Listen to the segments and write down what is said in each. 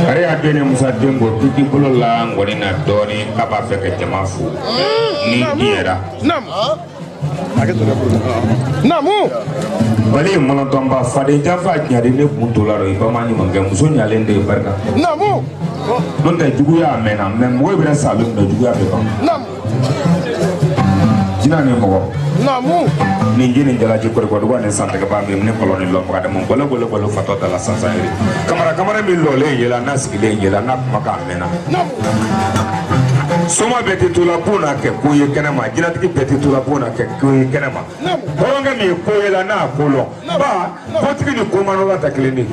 Are adene Musa Dembo piti bolo la ngoni na doni kaba feke jamafu ni diera Namu bali mono tomba fade jafa nyade ne buntola ro ibama ni manga muso nyalende barka Namu non ta jugu ya mena men mo be salu no jugu ya be ba Namu jina ne mo Namu ni jini jalaji ko ko ne sante ka ba mi ne koloni lo ko mo bolo fato la sansa iri kamara mi lo le yela nasiki le yela na maka mena soma beti tula puna ke kuye kenema jina tiki beti tula puna ke kuye kenema horonga mi koyela na kolo ba potiki ni komano la taklini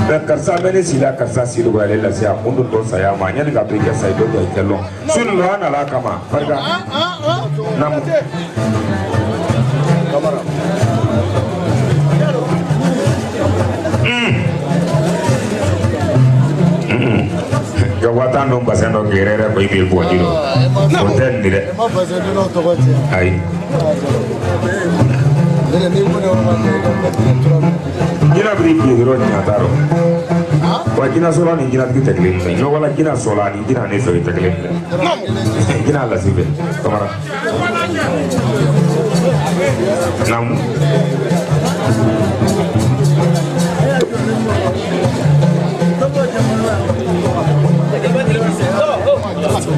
da karsa bene sila karsa silu ga lela sia mundu to saya ma nyani ga tuya sai do do kelo sunu lo ana la kama farga namu kamera yo watando basendo gerere ko ibil bodiro hotel dire ay jina bri biro ni ataro wa jina sola ni jina ki teklin no wala jina sola ni jina ne so teklin jina la sibe kamera nam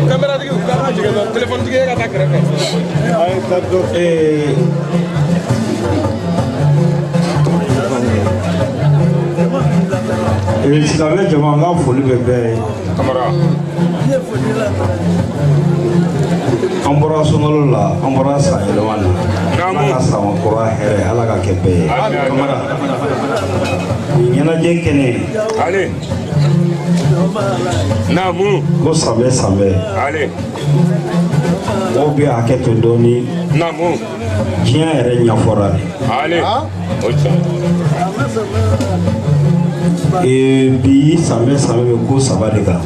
Kamera digi kamera juga telepon digi kata keren. Ay tado silamɛ jama n ka foli bɛ bɛɛ ye kamara an bɔra sunkalo la an bɔra san yɛlɛma na ala ka san kura hɛrɛ ala ka kɛ bɛɛ ye kamara ɲɛnajɛ kɛnɛ Namu. Ko sambe. Allez. O bɛ hakɛ to dɔɔni. Namu. Diɲɛ yɛrɛ ɲɛfɔra de. Allez. Bi sambe bɛ ko 3 de kan.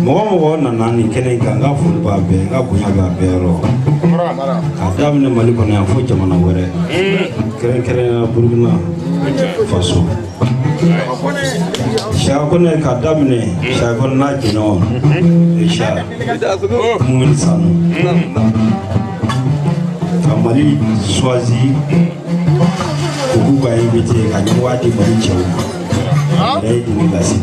Mɔgɔ nana nin kɛnɛ kan n ka foli b'a bɛɛ n ka bonya b'a bɛɛ yɔrɔ. K'a daminɛ Mali kɔnɔ yan fo jamana wɛrɛ. Kɛrɛnkɛrɛnnenya Burukina faso. Siya Kone k'a daminɛ Siya Kone n'a jɛɲɔgɔn Siya Mumini Sanu. Ka Mali choisi u k'u ka invité ka ɲɛmɔgɔya di Mali cɛw ma. Yɛrɛ ye Dini Gasi.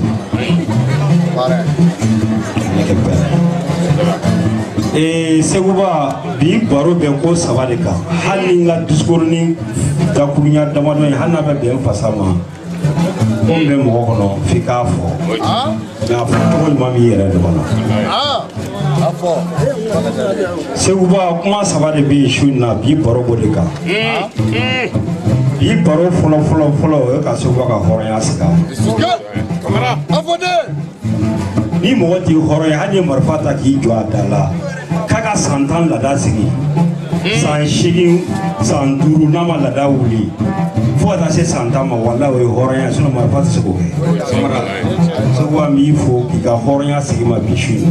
Seguba bi baro bɛ ko 3 de kan. Hali ni n ka discours ni dakurunya damadɔ ye hali n'a bɛ bɛn fasa ma. Mun bɛ mɔgɔ kɔnɔ f'i k'a fɔ. Nka a fɔ cogo ɲuman b'i yɛrɛ de kɔnɔ. Seguba kuma 3 de bɛ yen su in na bi baro b'o de kan. Bi baro fɔlɔ o ye ka Seguba ka hɔrɔnya sigi. Ni mɔgɔ t'i hɔrɔn ye hali ni marifa ta k'i jɔ a da la k'a ka san 10 laada sigi san 8 san 5 n'a ma laada wuli fo ka taa se san 10 ma walahi o ye hɔrɔnya sinon marifa tɛ se k'o kɛ. Seguba n b'i fo k'i ka hɔrɔnya sigi ma bi su in.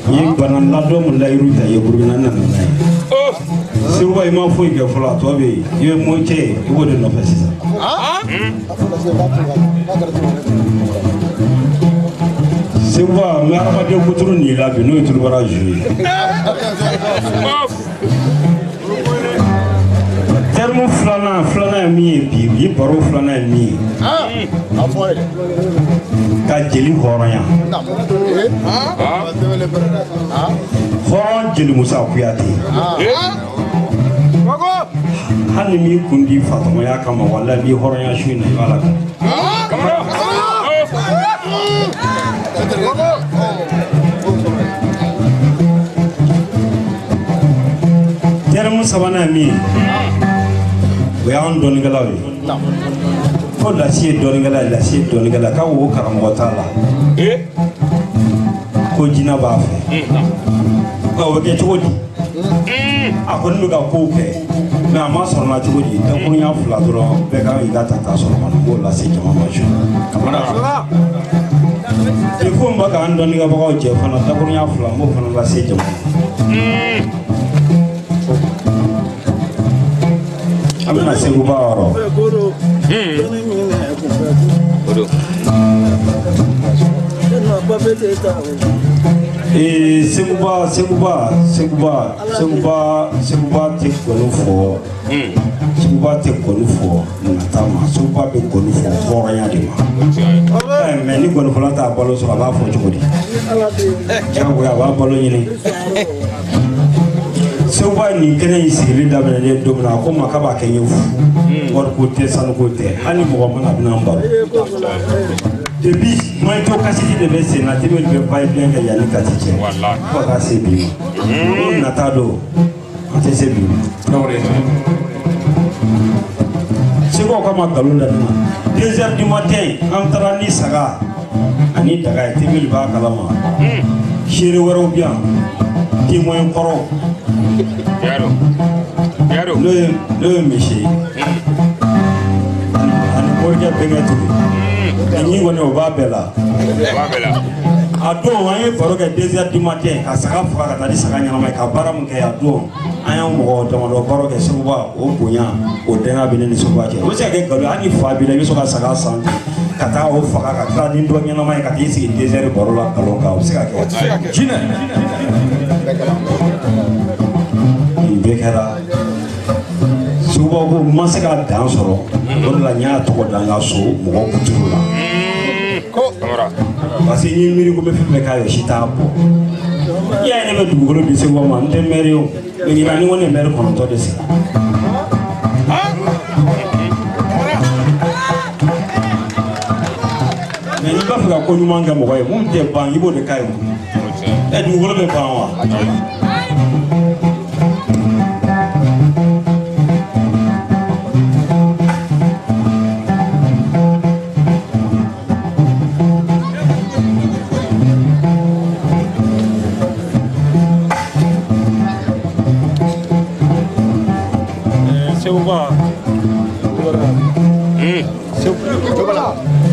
N ye bana ladon min layiru ta i ye Burukina nana n'a ye. Seguba i ma foyi kɛ fɔlɔ a tɔ bɛ yen i bɛ mun cɛ ye i b'o de nɔfɛ sisan. Seguba n bɛ adamaden kuturu n'i la bi n'o ye Tulubara Ju ye. Terme filanan ye min ye bi baro filanan ye min ye ka jeli hɔrɔnya. Hɔrɔn Jeli Musa Kuyate. Hali ni m'i kun di Fatumaya kama walahi n'i hɔrɔnya su in na i b'a la kan. Terme 3nan ye min ye o y'an dɔnnikɛlaw ye. Ko Lasi ye dɔnnikɛla k'a wo karamɔgɔ t'a la ko jinɛ b'a fɛ. O bɛ kɛ cogo di? A kɔni bɛ ka kow kɛ mais a ma sɔrɔ na cogo di? Dakurunya 2 dɔrɔn bɛɛ kan k'i ka ta sɔrɔ kɔnɔ k'o lase jama ma su. Il faut n bɛ k'an dɔnnikɛbagaw jɛ fana dakurunya 2 n b'o fana lase jama ma. An bɛna Seguba yɔrɔ. Seguba tɛ gɔni fɔ. Seguba tɛ gɔni fɔ nata ma. Seguba bɛ gɔni fɔ hɔrɔnya de ma. Mais ni gɔnifɔla t'a balo sɔrɔ a b'a fɔ cogo di? Diyagoya a b'a balo ɲini. Seguba nin kɛnɛ in sigili daminɛlen don min na a ko n ma k'a b'a kɛ n ye fu. Wari ko tɛ sanu ko tɛ hali mɔgɔ mana bɛna n baro. Depuis moto kasiti de bɛ sen na tɛmɛ de bɛ pipeline kɛ yanni kati cɛ fo ka taa se bi ma. N'o nata don an tɛ se bi ma. Seguba k'a ma nkalon da nin na 2 heures du matin an taara ni saga ani daga ye tɛmɛ de b'a kalama. Seere wɛrɛw bɛ yan témoin kɔrɔ. N'o ye misi ani morikɛ bɛnkɛ tobi ni kɔni o b'a bɛɛ la. A don an ye baro kɛ 2 heures du matin ka saga faga ka taa ni saga ɲɛnama ye ka baara min kɛ a don an y'an mɔgɔ damadɔ baro kɛ Seguba o bonya o danga bɛ ne ni Seguba cɛ. O bɛ se ka kɛ nkalon hali ni fa b'i la i bɛ sɔn ka saga san ka taa o faga ka tila ni dɔ ɲɛnama ye ka t'i sigi 2 heures baro la nkalon kan o bɛ se ka kɛ. Jinɛ nin bɛɛ kɛra Seguba ko n ma se ka dan sɔrɔ o de la n y'a tɔgɔ da n ka so mɔgɔ kuturu la. Parce que n ye miiri ko n bɛ fɛn fɛn k'a ye si t'a bɔ. I y'a ye ne bɛ dugukolo di Seguba ma n tɛ maire ye o mais ɲinan ni ko ne ye maire 9 de sigi. Mais n'i b'a fɛ ka ko ɲuman kɛ mɔgɔ ye mun tɛ ban i b'o de k'a ye. Dugukolo bɛ ban wa? Seguba.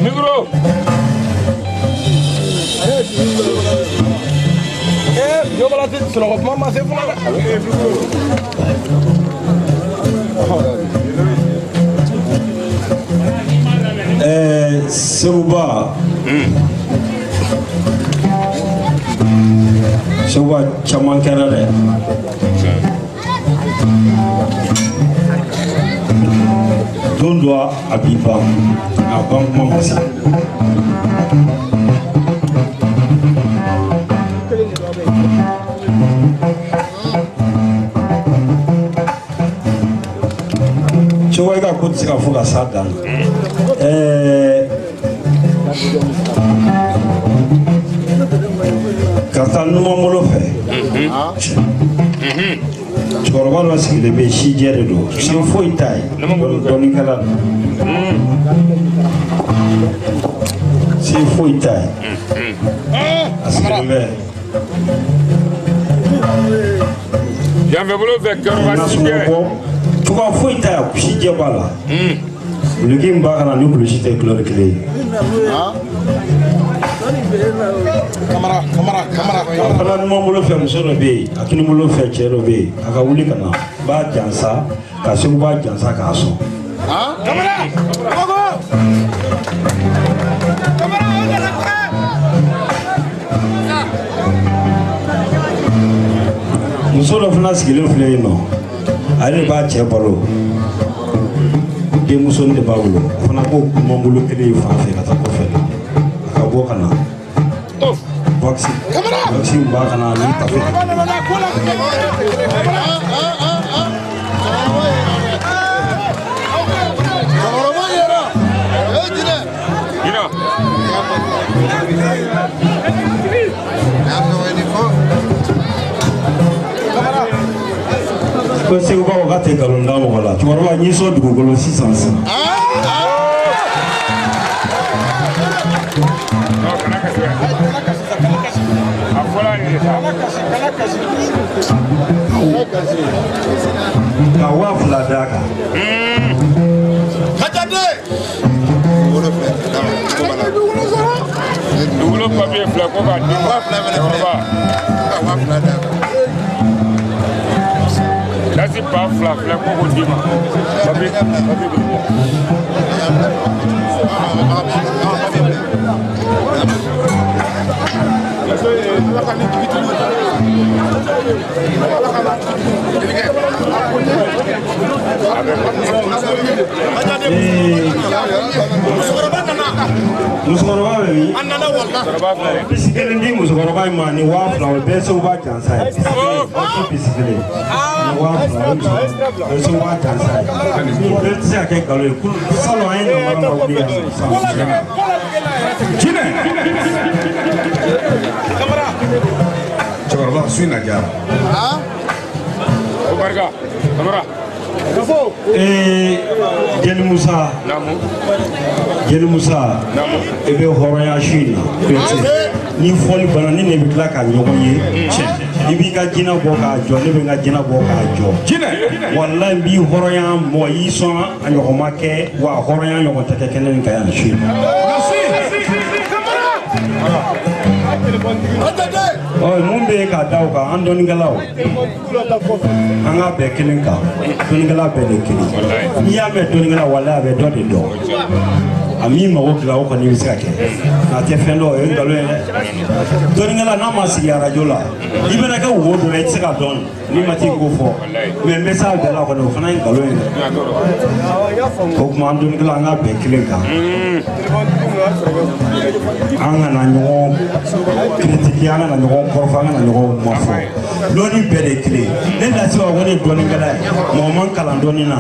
Micro. Yo para ti, se lo voy a mamar, se fue. Seguba. Seguba caman kɛra dɛ. Don dɔ a b'i ban a ban kuma ma se. Cɛkɔrɔba ka ko tɛ se ka fɔ ka s'a dan na. Ka taa numanbolo fɛ. Cɛkɔrɔba dɔ sigilen bɛ yen si jɛ de don si foyi t'a ye dɔnnikɛla don si foyi t'a ye a sigilen bɛ Yanfɛ bolo fɛ kɛrɛfɛ si jɛ cogoya foyi t'a ye si jɛ b'a la duloki min b'a kana ni kulusi tɛ couleur kelen ye. A fana numanbolo fɛ muso dɔ bɛ yen a kinibolo fɛ cɛ dɔ bɛ yen a ka wuli ka na b'a jansa ka segu b'a jansa k'a sɔn. Muso dɔ fana sigilen filɛ yen nɔ ale de b'a cɛ balo denmuso de b'a bolo o fana b'o numanbolo kelen fan fɛ ka taa kɔfɛ a ka bɔ ka na. Vaccine b'a kana ni tafe. Ko Seguba ko k'a tɛ nkalon da mɔgɔ la cɛkɔrɔba n'i sɔn dugukolo sisan. Ka 2000 d'a kan. dugukolo papiye fila ko k'a di ma cɛkɔrɔba lasi ba fila ko k'o di ma papiye bɛ musokɔrɔba bɛ min? Pisi kelen di musokɔrɔba in ma ni 2000 o bɛɛ Seguba jansa ye. Pisi kelen ni 2000 o bɛɛ Seguba jansa ye. Ni bɛɛ tɛ se ka kɛ nkalon ye salon an ye namara ma wuli yan san. Jinɛ cɛkɔrɔba su in na diyara o barika kamara Jeli Musa Jeli Musa e bɛ hɔrɔnya su in na ni fɔli bana ni ne bɛ tila ka ɲɔgɔn ye i b'i ka jinɛ bɔ k'a jɔ ne bɛ n ka jinɛ bɔ k'a jɔ walayi n b'i hɔrɔnya mɔgɔ y'i sɔn a ɲɔgɔn ma kɛ wa hɔrɔnya ɲɔgɔn tɛ kɛ kɛnɛ nin kan yan su in na. Mun bɛ yen k'a da o kan an dɔnnikɛlaw an ka bɛn kelen kan dɔnnikɛla bɛɛ de kelen n'i y'a mɛn dɔnnikɛla walayi a bɛ dɔ de dɔn a min mago dilan o kɔni bɛ se ka kɛ a tɛ fɛn dɔ o ye nkalon ye dɛ dɔnnikɛla n'a ma sigi arajo la i bɛna kɛ wo dɔ la i tɛ se ka dɔn n'i ma t'i ko fɔ mɛ n bɛ s'a bɛɛ la kɔni o fana ye nkalon ye dɛ o tuma an dɔnnikɛla an ka bɛn kelen kan an kana ɲɔgɔn critiquer an kana ɲɔgɔn kɔrɔfɔ an kana ɲɔgɔn kuma fɔ dɔnni bɛɛ de kelen ne Lasiba ko ne ye dɔnnikɛla ye mɔgɔ man kalan dɔnni na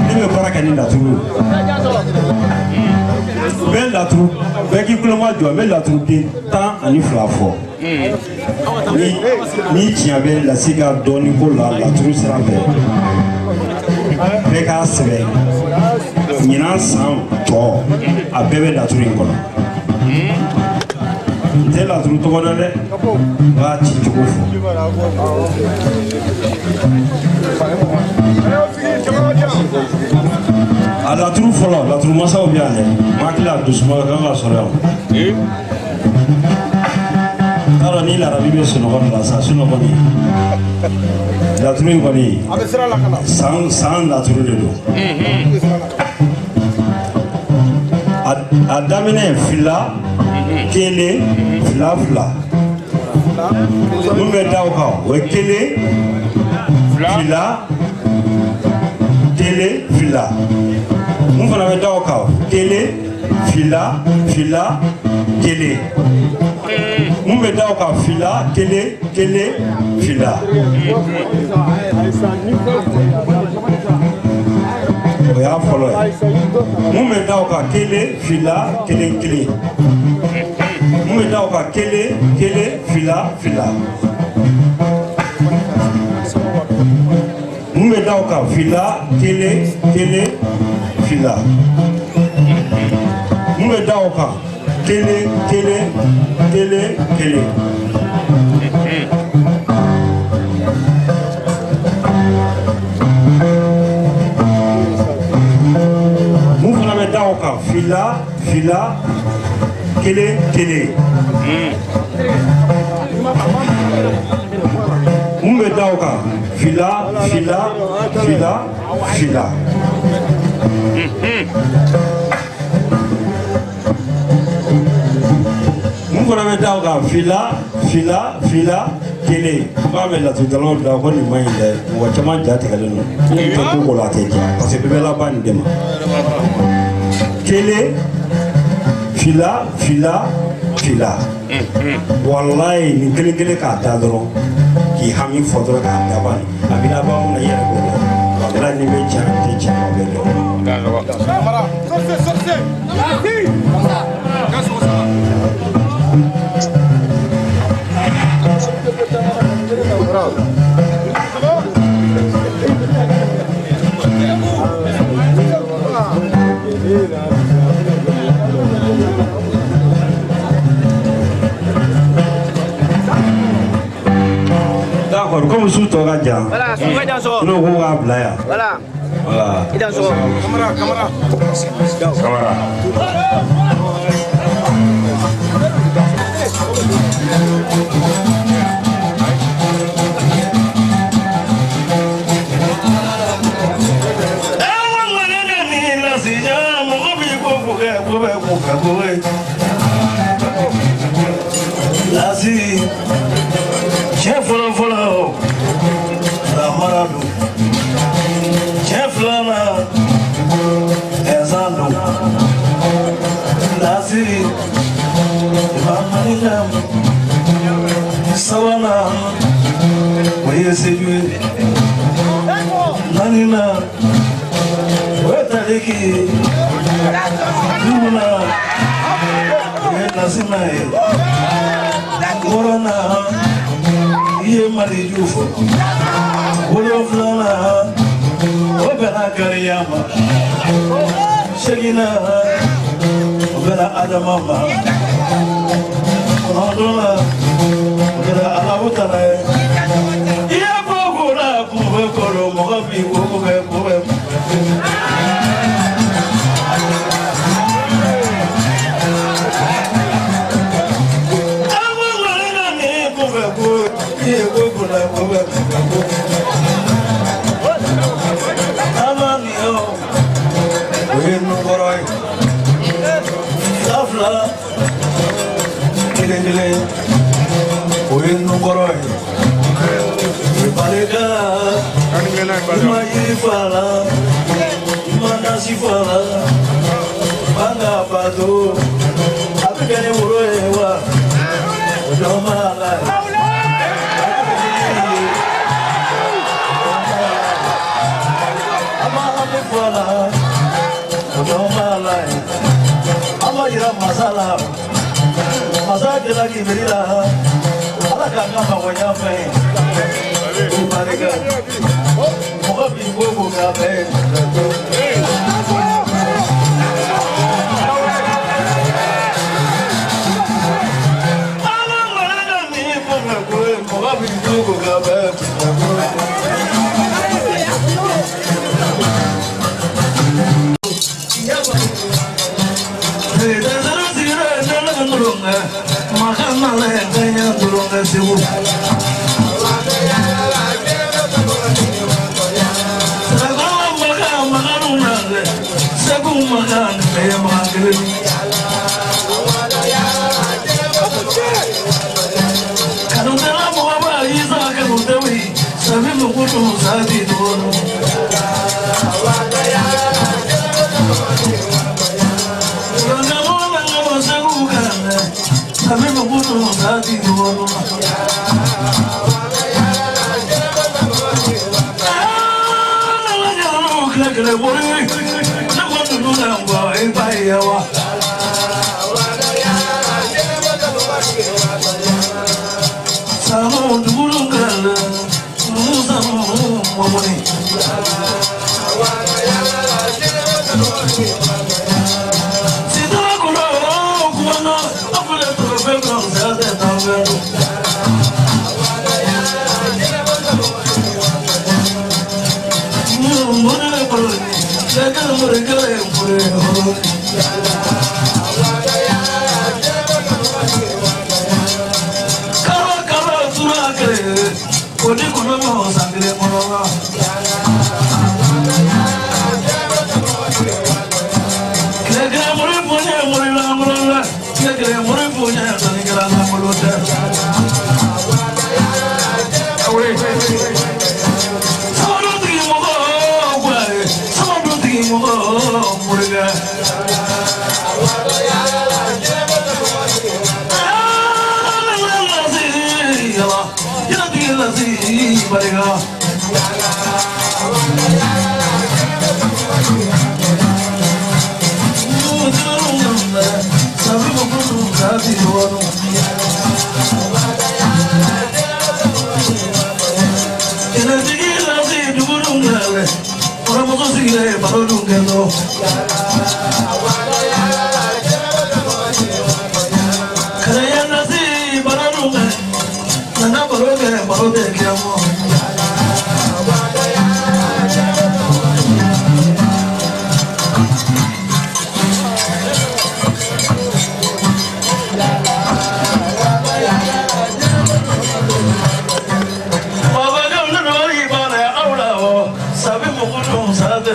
ne bɛ baara kɛ ni laturu n bɛ laturu bɛɛ k'i kulo ma jɔ n bɛ laturuden 12 fɔ ni tiɲɛ bɛ Lasi ka dɔnni ko la laturu sira fɛ bɛɛ k'a sɛbɛn ɲinan san tɔ a bɛɛ bɛ laturu in kɔnɔ n tɛ laturu tɔgɔ dɔn dɛ n b'a ci cogo fɔ A laturu fɔlɔ laturu masaw bɛ yan dɛ n hakili la dusuma kan ka sɔrɔ yan t'a dɔn ni larabi bɛ sunɔgɔ de la sa kɔni laturu in kɔni san laturu de don a daminɛ fila kelen fila fila mun bɛ da o kan o ye kelen fila kelen fila mun fana bɛ da o kan kelen fila fila kelen mun bɛ da o kan fila kelen kelen fila o y'a fɔlɔ ye mun bɛ da o kan kelen fila kelen kelen mun bɛ da o kan kelen kelen fila fila mun bɛ da o kan fila kelen kelen fila mun bɛ da o kan kelen kelen kelen kelen mun fana bɛ da o kan fila fila kelen kelen mun bɛ da o kan fila fila fila fila mun fana bɛ da o kan fila fila fila kelen b'a bɛ laturudalaw da ko nin man ɲi dɛ mɔgɔ caman ja tigɛlen don tɛ ko ko la a tɛ ja parce que bɛɛ bɛ laban nin de ma kelen fila fila fila walayi nin kelen kelen k'a da dɔrɔn k'i hami fɔ dɔrɔn k'a daba a bɛ laban mun na i yɛrɛ b'o dɔn wala ni bɛ ja tɛ ja o bɛ dɔn. D'accord, comme sous ton gardien. Voilà, sous gardien so. Nous on va blaya. Voilà. Voilà. Idan so. Camara. Lazi, chef follow, la maradu, chef lana, ezando, Lazi, Mamanina, Savana, where is it? Nanina, where Taliki, Luna, where Nasimai. Corona, ye mari jufo. Woloflana, obera kariyama. Shegina, obera adamama. Ondona, obera alawutara. Ye bogora kube koro mogabi kube. Lagi berilah, ala kanga mawanya fe. Ibarega, moga bingo moga fe. Ala mana ni moga bingo moga fe. sadi dolo. Nanga mo segugana, sabi mo kuno sadi dolo. Kle bori, na kwatu nuna ngwa ibayawa. Samo dulungala, samo momoni. Sita kulo kuano, apule trofe bronze de tavero. Mone pole, leka mure gale mure. Kodi kono mo sangre mono. Kile mori punya mori la mori la. Kile mori punya tani kala la molo da. Aure. Sama do tigi mo gwa. Sama do tigi mo mori ga. Lazi barega sabi mo kuno sadi dolo ina digi lazi dugulungale ora mo sigile barolungelo kaya lazi barolungale nana baroge kiamo baba gamna nori bana aula o sabi mo kuno sade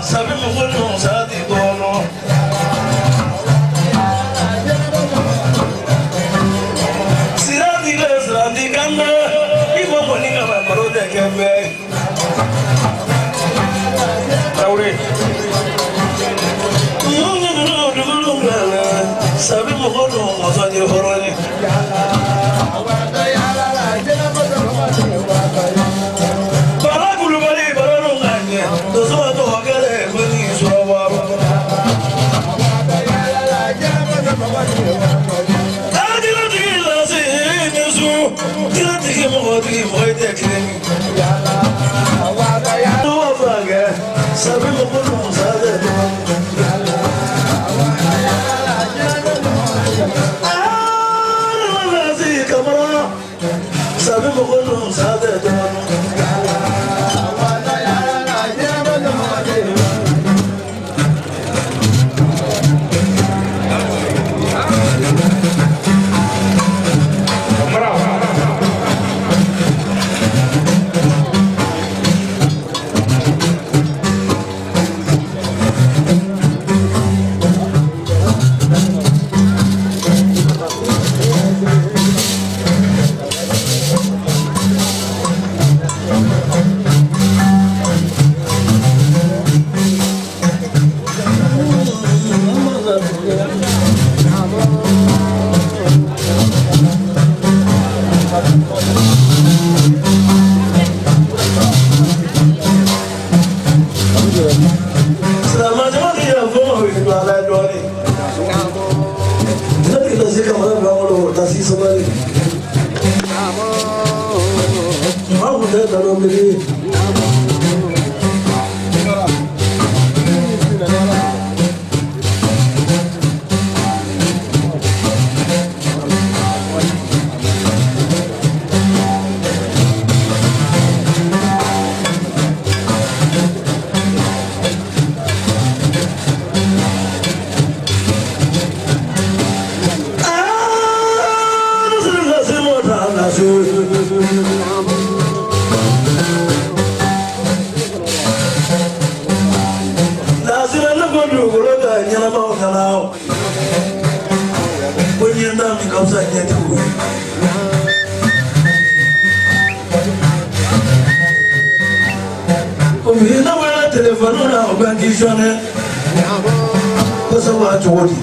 sabi mo kuno sadi dono. Sirati le sirati kanda, imo moninga ba parode kembe. Taure. Sabi mo kuno masani horoni. Para kulubali para nunganya, doso ato hakale bani surawa. Adila dila se nesu, dila tiki mohodi mohide kini. Dua baga, sabi mo kuno sade sabi mo kuno sade Azul ina wala telefonu na obanki shone kosa wa chodi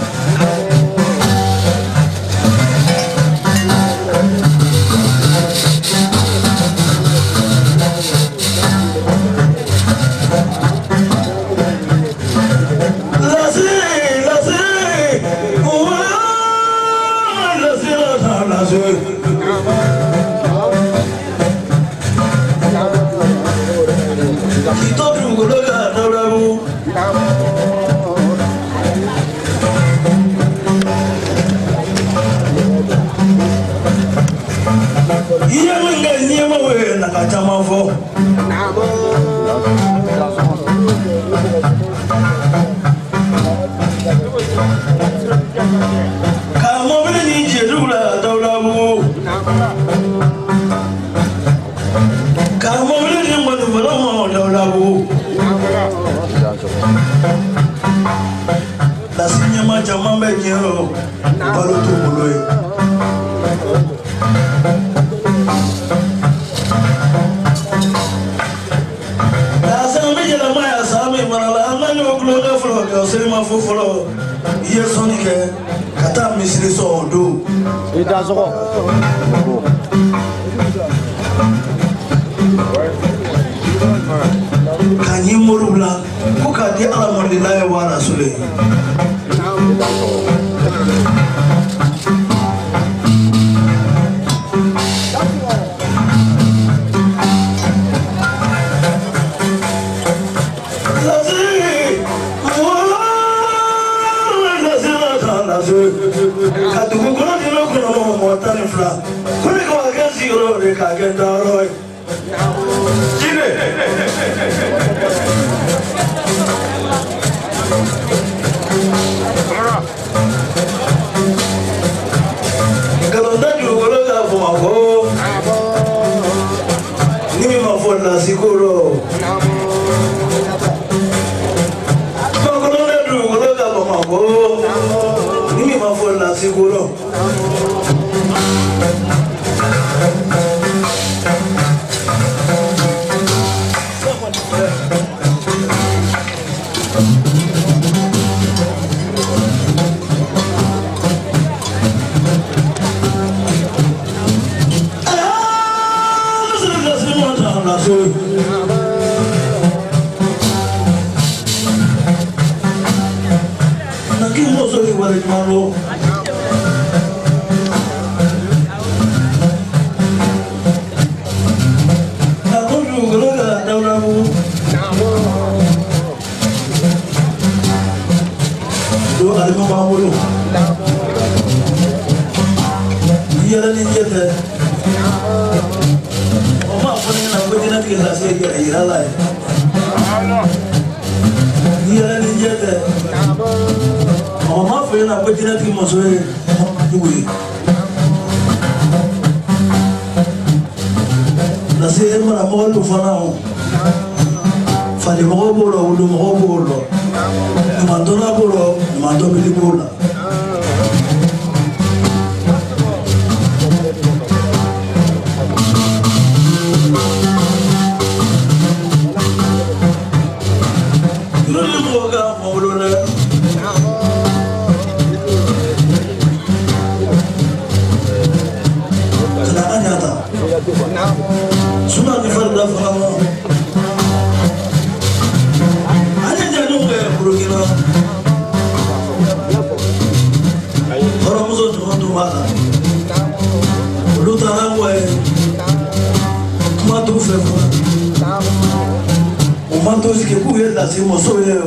la signama jamambe nyero balutu buloy la sambe jela maya sami manala amani oklo da flo ko selma fo flo yesonike kata misiri so odo ida zoko kanyi morula ko ka di ala mo de la wa rasule katugu kono dino kono mo tani fla kone ko aga zero re ka ga daro jine kalonda ju wolo ga fo ko ni ma fo na sikuro kalonda ju wolo ga fo ko ni ma fo na sikuro Malo aku juga nggak tahu kamu do ada mau lu dia dan dia deh oma apa nih nak buat nanti kita sih dia iyalah dia dan dia deh oma fẹ́ na pé jìnnà tí mo sọ yẹ ìwé lase e mara mɔgɔ lu fana o fali mɔgɔ b'o la wulu mɔgɔ b'o la ɲumantɔla b'o la ɲumantɔbili b'o la yɔrɔ ni mɔgɔ ka mɔgɔ la suna ni farda fama ale jadu ke burukina ora muso to mala luta ngwe kuma to fe fama o manto ke ku yella si mo so ye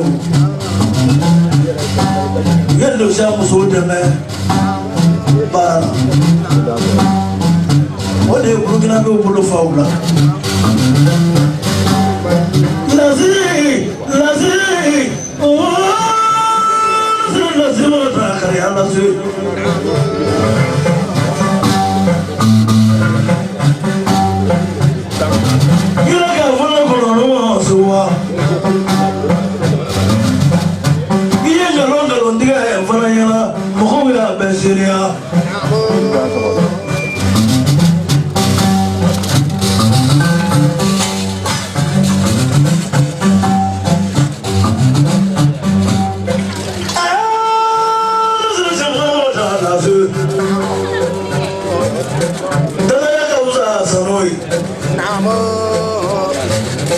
yello sha mo so de me para Olha o Burkina Faso pelo faula. Lazi, oh, lazi outra cara, lazi. Ila ka fona kono no suwa. Iye ngalo ndiga e fona yana, mo ko ya besiria.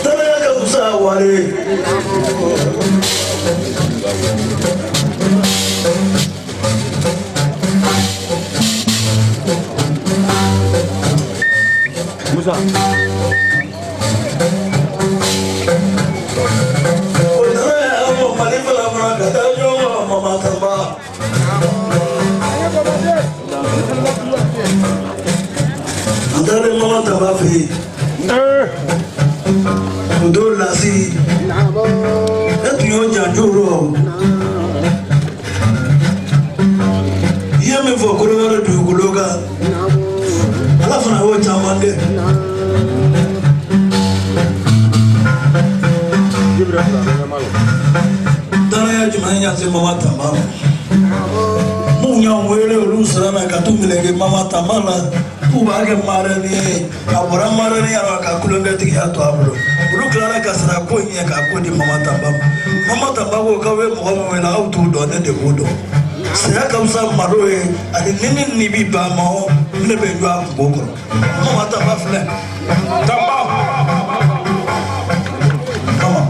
Tana ka kusa wale. Musa. Andare mama tabafi. Ndo lasi. Etu yo janjuro. Yeme fo kolo du kologa. Ala fana wo chamande. Dana ya jumanya se mama tamama. Munya wele ulusana katumilege mama tamala. Ubaga marani, abura marani araka kulonga tiki atu aburo. Ulu klara kasra konya ka kodi mama tambam. Mama tambabo kawe mo wela autu do ne de bodo. Saya kamsa maroe ade nini nibi ba ma ne be jwa boko. Mama tambafle. Tamba. Mama.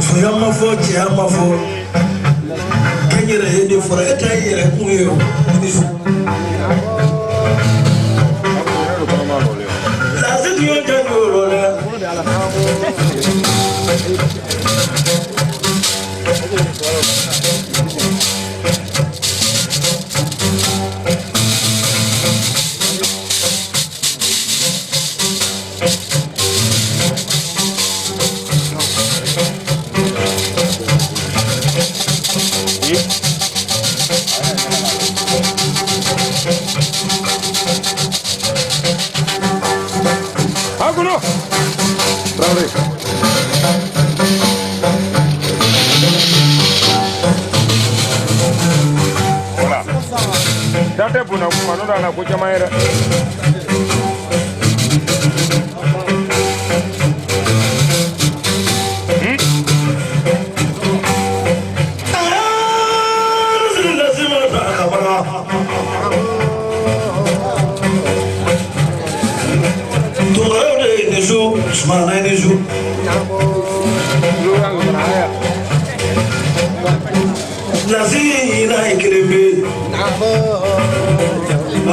So yama fo ti yama fo. Kenyere hede fora eta yere kuyo. Date puna kuma no na kuja maera. Lazina ikirebe.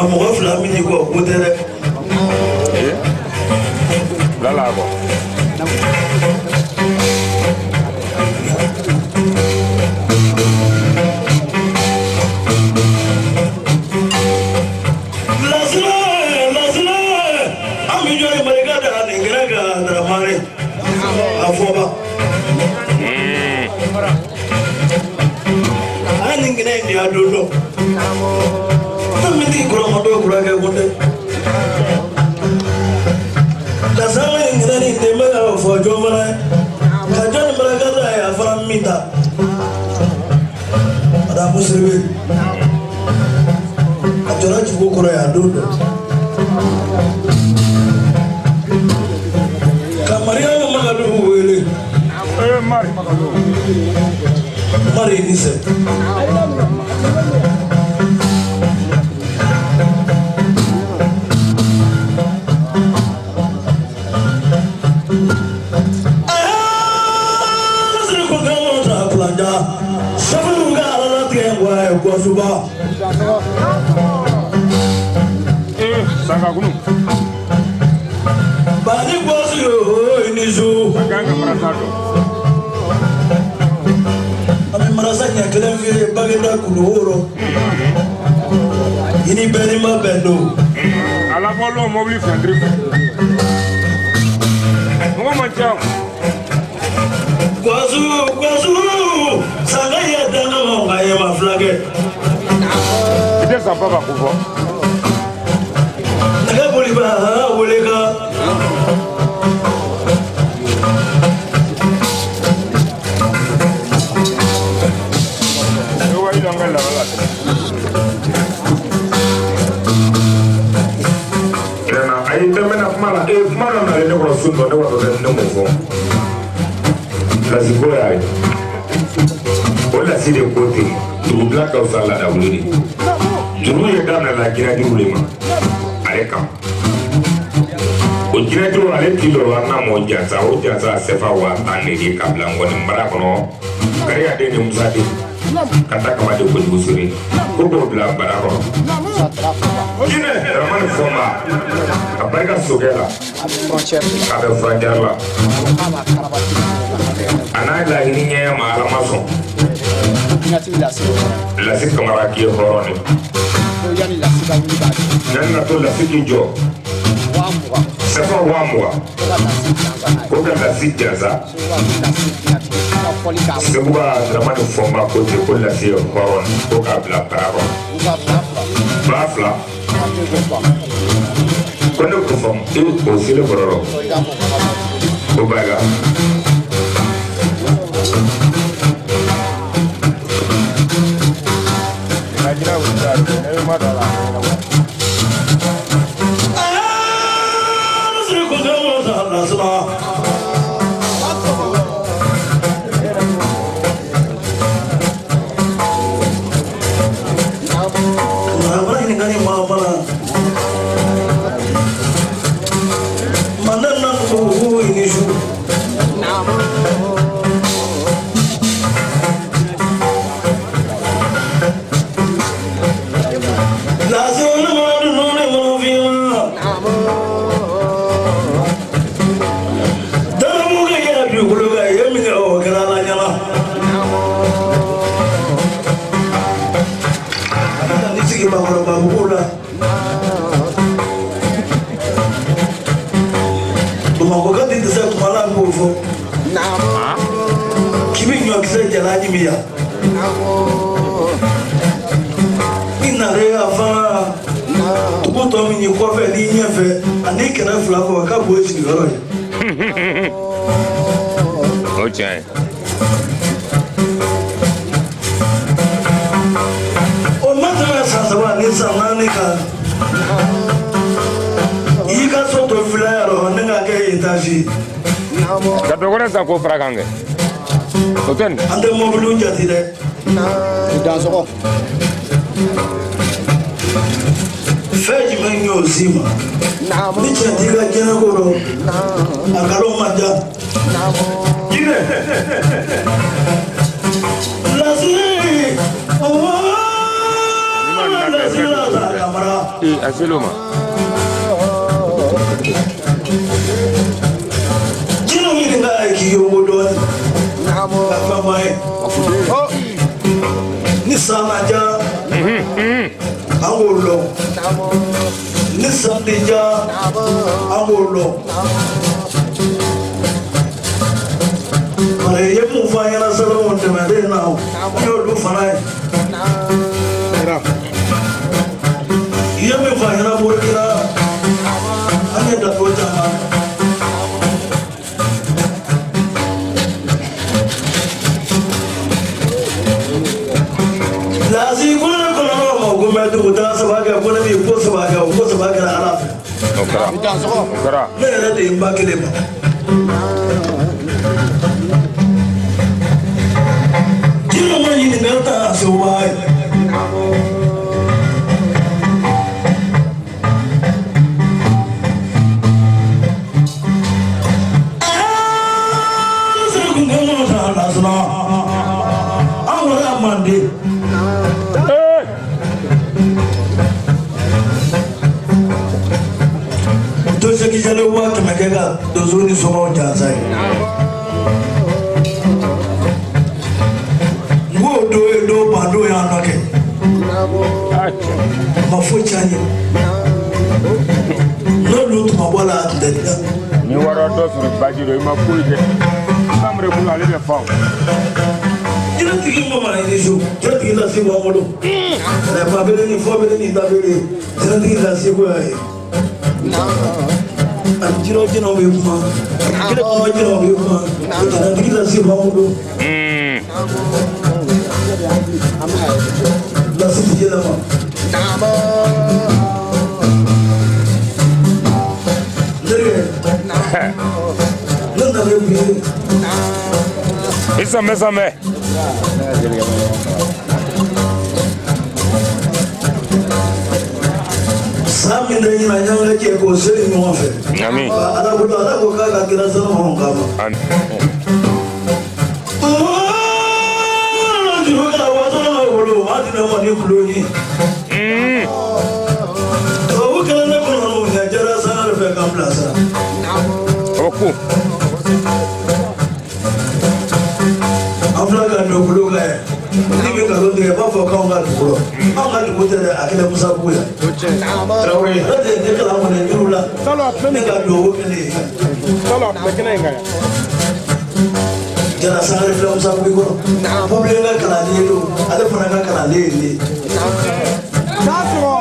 Amogo fla mini ko kotere. La bo. Lazina. Ami jori marigada ningraga dramare. Afoba. Ningine ndi adodo. Tamiti kura modo kura ke wonde. La sala ngina ni ndema ya fojo mara. Kajan mara kada ya fara mita. Ada musribe. Ajora chibo kura ya adodo. Kamaria magalu wele. Mari magalu. Mari nise. Suba sanga kunu bani bosi yo inizu ganga marasato ami marasanya kelen fi bagenda kuloro ini beni ma bendo ala bolo mobile fendri mo manchao kwazu sanga ya dana mo ngaye ma flage ite sapa kuvo naga boliba wolega ewa ilanga la wala yana ai temena mala mala na le ko sundo ne ko ne mo fo la sikoya ai wala sire kote tu black house ala da wuri tunu ye dana la kira di wuri ma ale kam o jinɛtigi ale ti lɔrɔ an na mɔ jansa o jansa sefa wa tan de ye ka bila nkɔni mara kɔnɔ kariya den ni musa den ka taa kaba de kojugu siri ko k'o bila bara kɔnɔ jinɛ ramani fɔnba ka barika sokɛ la k'a bɛ furancɛri la a n'a laɲini ɲɛ ma ala ma sɔn lasi kamara k'i ye hɔrɔn de yanni ka to lasi k'i jɔ sefa wa mugan ko ka lasi jansa segu ka ramani fɔnba ko ten ko lasi ye hɔrɔn ko k'a bila bara kɔnɔ ba fila ko ne ko faamu o selen kɔrɔ ko barika Okay. O matana sasa ni zamani ka. Ika soto filaro nenga ke etaji. Ka dogora sa ko fragange. Oten. Ande mobilu jati de. Danso. Feji menyo zima. Ni chati ga jena goro. Akalo maja. Jine. Lazili. Asiluma. Jino mi nga ki yo modo. Papa mai. Ni samaja. Angolo. Ni samdija. Angolo. Mare ye mu fa yana salo wonde ma de now. Yo do fanai. Ye me fa yana borkira. Ane da bota ma. Lazi kuna kuna ma gumma du ta sabaga kuna mi ko sabaga ala. Okara. Ne ne de mbakele ba. Jino mani ni nata so wai. Jalo wa kemekega dozuni somo janzai ngo do bando ya nake mafuchani no lutu mabwala atendeka ni waro do sur bajiro ma kuide samre bula le fam jira tigi mama ni jo jira tigi la sibo modo na babele ni fobele ni babele jira tigi la sibo ai Jiro jino be kuma kile ko jino be kuma na digila si bamudo la si jela ma dere nanda be bi Isame Sami na ina nyanga ke ko seri mo fe. Amin. Ala ko ka kira sana mo kama. Juro ka wato na wolo, ati na mo ni kuloni. O kala na ko no ya jara sana fe kam plaza. Oku. Afla ka no kulo ka. Ni be ka lo de ba fo ka nga kulo. Anga ku tere akele musa buya. Traore, de kala mo ne jurula. Salo Ne ka do ke ne. salo bekene nga. Jara sana fe musa buya ko. Problem ka kala ni do. Ada fana ka kala ni. Dasro.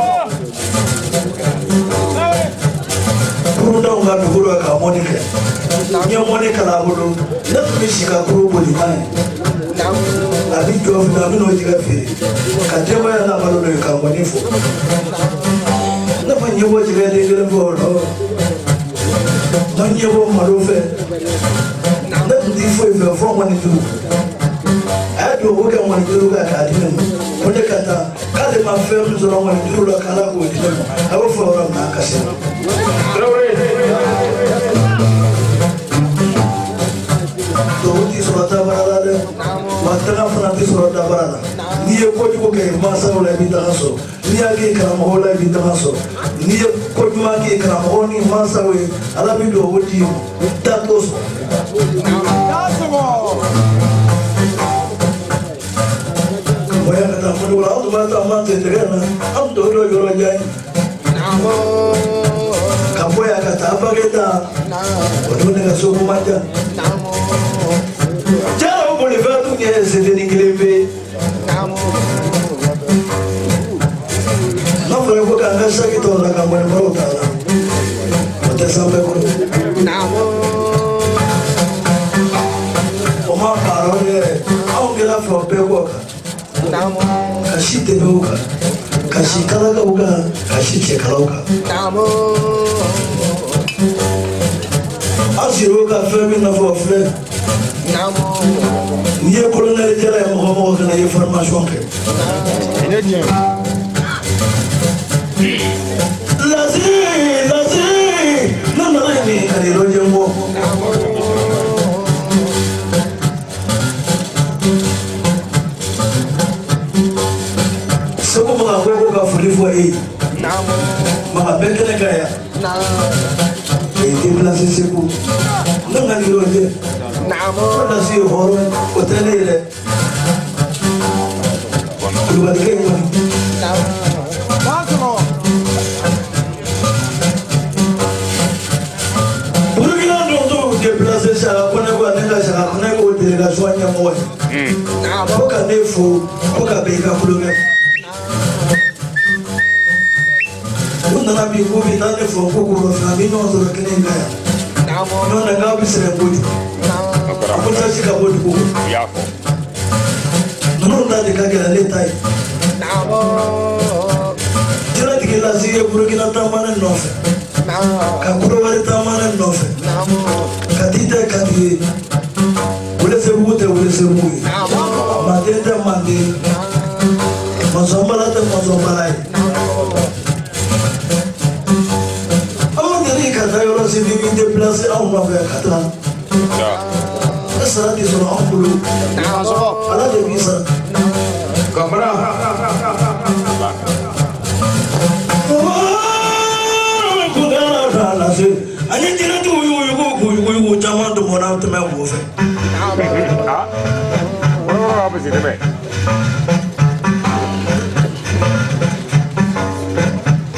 Kuruda nga duguro ka monike. Nya monike la budo. Na tu shika kuru boli mai. Abi jo na mi no jiga fe. Ka te wa na balo no ka monifo. Na fa nyewo jiga de gele bo ro. Na nyewo malo fe. Na tu di fo fe fo mo ni tu. Ado wo ka mo ni tu ka di mo. Ko de kata ka de ma fe mu zo mo ni tu lo kala ko di mo. Abo fo ro na ka se. Doti surata barada, matanga fanati surata barada. Niye kojuko ke masa ola bita haso, niye ke karamo ola bita haso, niye kojuma ke karamo oni masa we alabido woti tatos. Dasro. Boya kata mudula auto bata mante tegana, auto do yoro jai. Kaboya kata abageta, odone ka somo mata. Jara boli vatu ke sede ningilebe. No fue ko kanga saki to la kamone marota la. Ote sambe ko. Oma parole, au gela fo pe ko. Kashi te doka. Kashi kala ka uga, kashi che kala uga. Asiro ka femi na fo fe. Niye colonel jara mo kana ye formation ke. Lazi na ni ani roje mo. Soko mga ko ka fulifo mga bekene kaya. Placer seco. Não é de hoje. Não. Nasci o rolo, o telele. O badinho. Dasro. Porque não do de placer já quando eu ainda já quando eu de la soinha moi. Pouca nefo, pouca beiga pulou. Quando na bico vi na nefo pouco no família não do que nem ganha. Non na gabi sere bodi. Ko sa sika bodi ko. Ya ko. Non da de kagera letai. Jira de la siye Burkina tamana nofe. Ka kuro wari tamana nofe. Kadita kadi. Wole se bute wole se bui. Madenda mande. Mazombala te mazombalai. D'ailleurs, c'est venu déplacer à un avec Katra. Ça a été sur un boulot. À la devise. Camara. Allez, dis-le tout, you jammer de mon âme, tu m'as ouvert. Ah, oh, c'est vrai.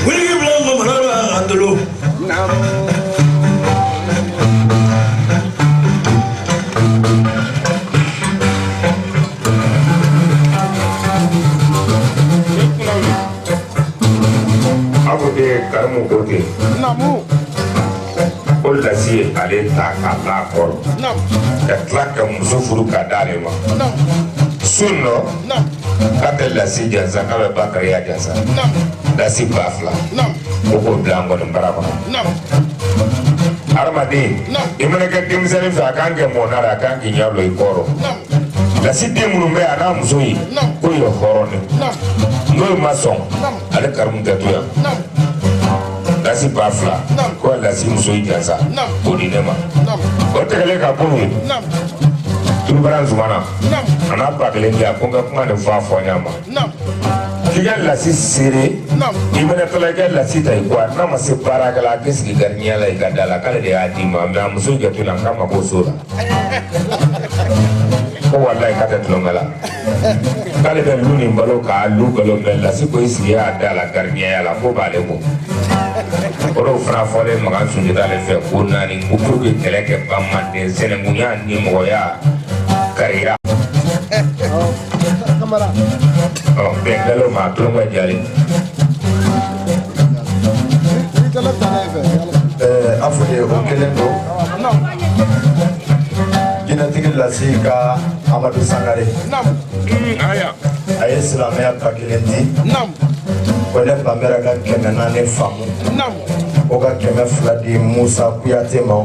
Oui, il blanc, maman, de l'eau. Abu de karamu kote. Namu. O lasi ale ta ka la kɔrɔ. Nam. Ka tila ka muso furu ka d'ale ma. Nam. Sun nɔ. Nam. K'a tɛ lasi jansa k'a bɛ bakariya jansa. Nam. Lasi ba fila. Nam. O k'o bila an kɔni bara kɔnɔ. Nam. Adamaden. Nam. I mana kɛ denmisɛnnin fɛ a kan kɛ mɔna la a kan k'i ɲɛ lɔ i kɔrɔ. Nam. Lasi den minnu bɛ a n'a muso ye. Nam. Ko ye hɔrɔn de. Nam. N'o ma sɔn. Nam. Ale karimu tɛ to yan. Nam. lasi ba fila ko lasi muso jansa o di ne ma o tɛgɛlen ka bon ye turubara zumana a n'a ba kelen di a ko n ka kuma nin fɔ a fɔ ɲa ma k'i ka lasi seere i bɛna tala i ka lasi ta i kɔ n'a ma se baarakɛla a k'i sigi garidiɲɛ la i ka da la k'ale de y'a d'i ma mɛ a muso jate la k'a ma bɔ so la ko walayi k'a tɛ tulonkɛ la k'ale bɛ lu nin balo k'a lu balo mɛ lasi ko i sigi a da la garidiɲɛya la ko b'ale bɔ o dɔw fana fɔlen Makan Sunjata ale fɛ ko naani ko pour que kɛlɛ kɛ ban Manden sinankunya ni mɔgɔya karira bɛn kɛlen ma a tulonkɛ diyalen a fɔ ye o kelen don jinɛtigi lasi ka Amadu Sangare a ye silamɛya ba kelen di ko ne Banbɛra ka 400 faamu o ka 200 di Musa Kuyate ma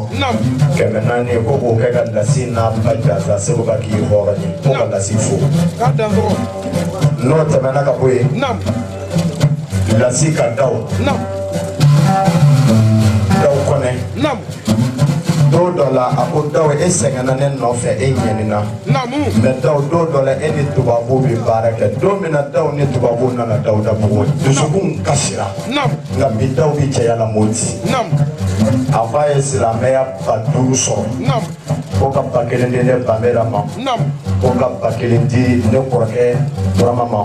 400 ko k'o kɛ ka lasi n'a ba Jaza Segu ka k'i hɔrɔn ye ko ka lasi fo n'o tɛmɛna ka bɔ yen lasi ka daw kɔnɛ don dɔ la a ko daw e sɛgɛnna ne nɔfɛ e ɲɛnina mɛ daw don dɔ la e ni tubabu bɛ baara kɛ don min na daw ni tubabu nana Dawuda bugu dusukun kasira nka bi daw bɛ cɛya la moti a fa ye silamɛya ba 5 sɔrɔ ko ka ba 1 di ne Banbɛra ma ko ka ba 1 di ne kɔrɔkɛ Burama ma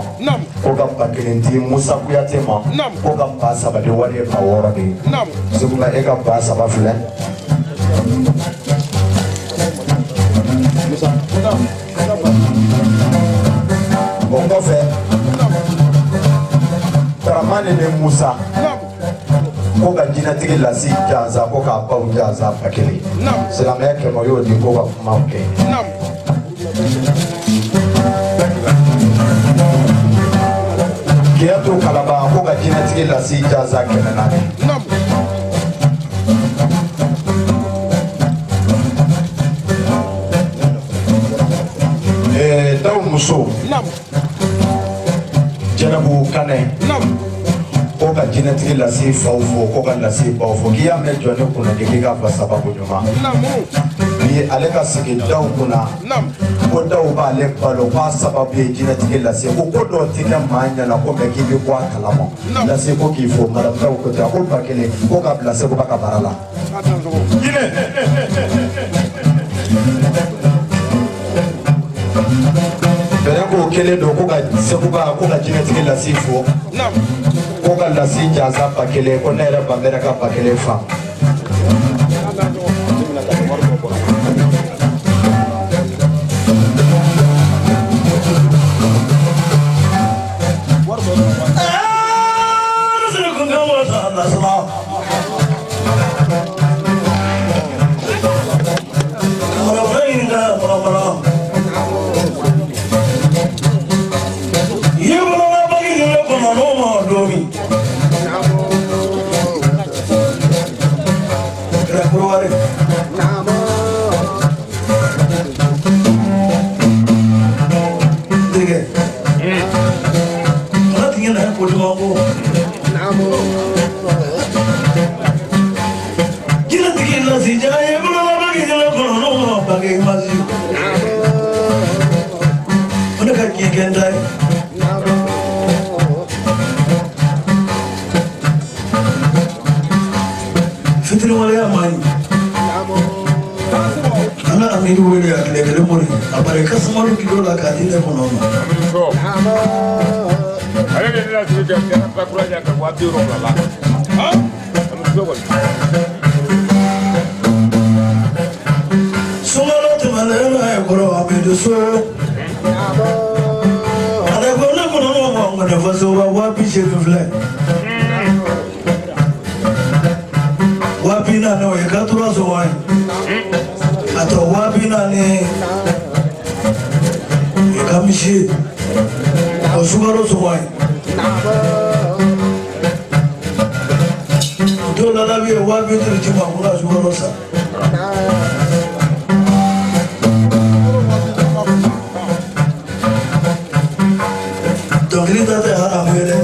ko ka ba 1 di Musa Kuyate ma ko ka ba 3 di wari ye ba 6 de Segu la e ka ba 3 filɛ o kɔfɛ Taramani ni Musa ko ka jinɛtigi lasi Janza ko k'a baw Janza ba 1 silamɛya kɛmɛ y'o di ko ka kumaw kɛ Kiyatu Kalaba ko ka jinɛtigi lasi Janza 400 daw muso Jɛnɛbu Kanɛ ko ka jinɛtigi lasi faw fo ko ka lasi baw fo k'i y'a mɛn jɔ ne kunna k'i ka fa sababu ɲuman ni ale ka sigi daw kunna ko daw b'ale balo k'a sababu ye jinɛtigi lasi ko dɔw tɛ kɛ maa ɲɛna ko mɛ k'i bɛ bɔ a kalama lasi ko k'i fo madame daw ko ten a ko ba 1 ko k'a bila Segu ba ka baara la bɛrɛ k'o kelen don ko ka Segu ba ko ka jinɛtigi lasi fo ko ka lasi Janza ba 1 ko ne yɛrɛ Banbɛra ka ba 1 fa wapina no e katura so wai ato wapina ne e kamishi o sugaro so wai do la la vie wapi tu ma kula sugaro sa donc grita te haramele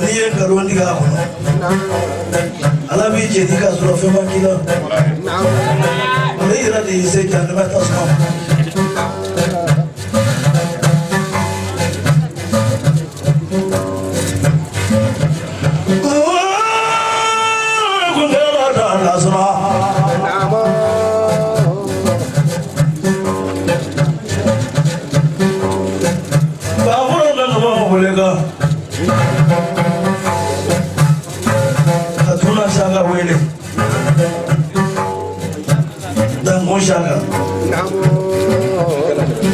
n'i ye nkalon tigɛ a kɔnɔ ala b'i jeni k'a sɔrɔ fɛn ma k'i la ale yɛrɛ de y'i se janɛmɛ tasuma ma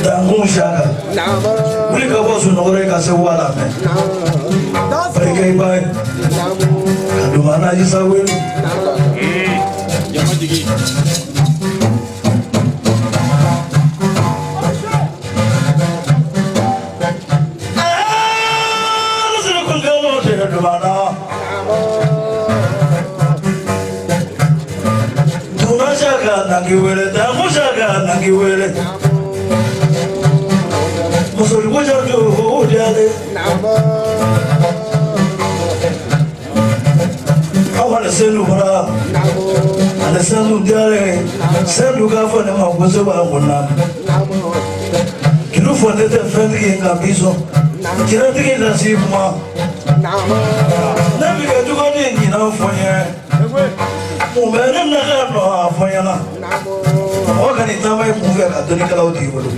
Dangun Shaka. Wuli ka bɔ sunɔgɔ ka se wala mɛ. Barika i ba ye. Ka don an na Isa wele. Nangi wele, Dangun Shaka nangi wele. Musori bojo do jale. Awala selu bara. Ala selu jale. Selu ka fone ma gozo ba ngona. Kilo fone te fendi ki ngabiso. Kira tiki na sipuma. Nabi ka dugo ni ngina fonye. Mumere na ka fonye na. Wakani tabai muvya ka doni kala odi bolo.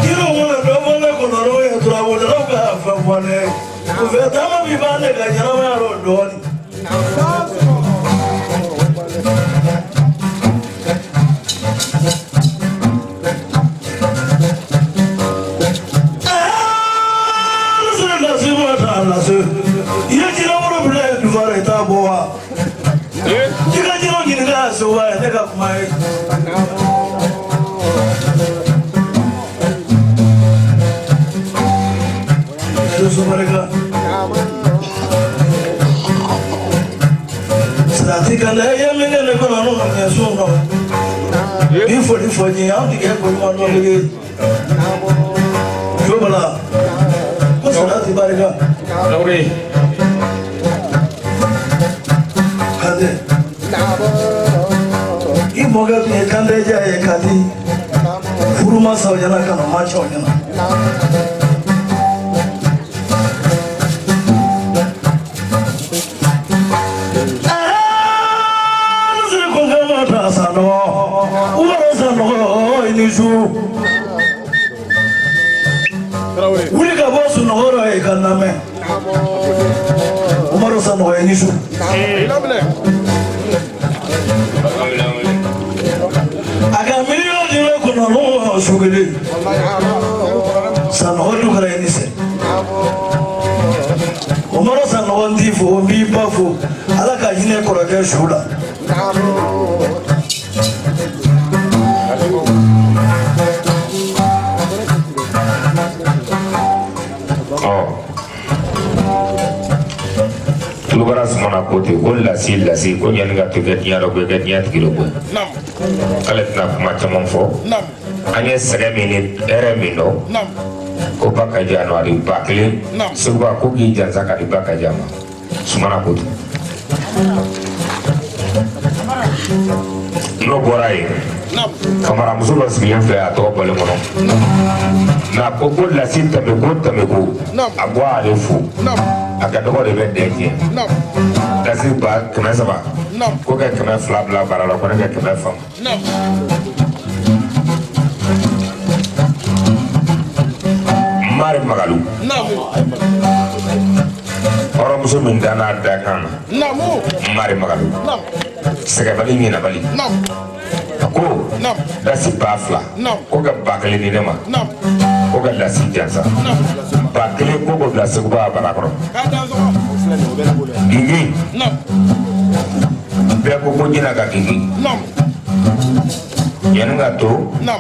Kiro wala wala kono roya tura wala roka fa wala. Muvya tama bibane ka nyara wa ro doni. So I take up my Sumarika Satika Laya Mingana Kono and Suno. Before you out to get one more again. Jobala. What's that? Barika? Moga ni kande jaye kati furuma saujana kana macho jana nzuri konga mata sano umaro sano inishu uli ka bosu nohoro e kaname umaro sano inishu aga milioni diwe kuna roho shuguli sana hodu kala yenise umaro sana wandifo mbi pafo alaka yine korake shuda Lugara semana kote ko lasi ko nyanga to get nyaro ko get nyat kilo ko nam kalet na macam fo nam anya sere minute ere mino nam ko baka januari bakle suba ko gi janza ka di baka jama semana kote no borai nam kamara musulo siyan fe ato bole mono na ko ko lasi tabe ko abwa alefu nam aga dogo de be deje no dasi ba kema saba no ko ka kema fla bla bara ko ka kema fam no mari magalu no oro muso min dana da kan no mari magalu no sega bali ni na bali no ko no dasi ba fla no ko ga bakale ni nema no ko ga dasi jansa no bakale ko ko dasi ba bara ko gigi no be ko ko jina ga gigi no yan ga to no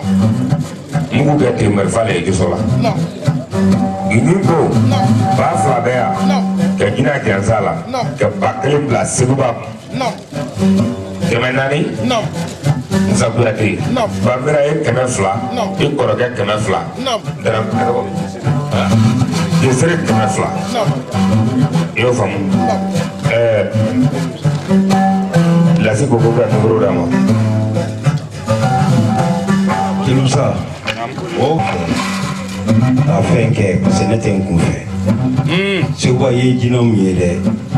mugu ga te mer fale ju sola no gigi ko no ba fa be ya no ke jina jansala ke bakale place ba no ke menani no Sabulati. Bambera ye kɛmɛ fila. I kɔrɔkɛ kɛmɛ fila. Desere kɛmɛ fila. I y'o faamu. Lasi ko ka numéro d'a ma. Kilusa. O a fɛn kɛ parce que ne tɛ n kun fɛ. Sekuba ye jinɛ min ye dɛ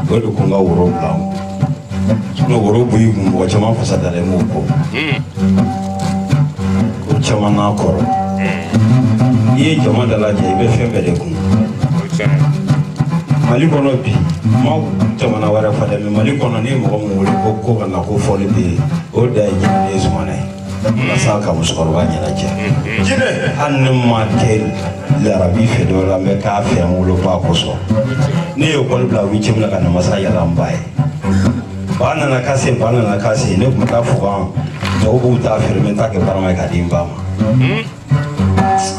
o de ko n ka woro bila n'o woro bɔ i kun mɔgɔ caman fasa dalen m'o kɔ ko caman n'a kɔrɔ i ye jama dalajɛ i bɛ fɛn bɛɛ de kun Mali kɔnɔ bi ma jamana wɛrɛ fa dɛ mais Mali kɔnɔ ni mɔgɔ min wele ko ka na ko fɔli bɛ yen o da ye jinɛ ye Zumana ye walasa ka musokɔrɔba ɲɛnajɛ hali ne ma kɛ larabi fɛ dɔ la n bɛ k'a fɛ n woloba kosɔn ne ye ekɔli bila 8e la ka namasa yɛlɛ n ba ye ba nana kase ne tun bɛ taa fugan mɔgɔw b'u ta feere n bɛ taa kɛ barama ye ka di n ba ma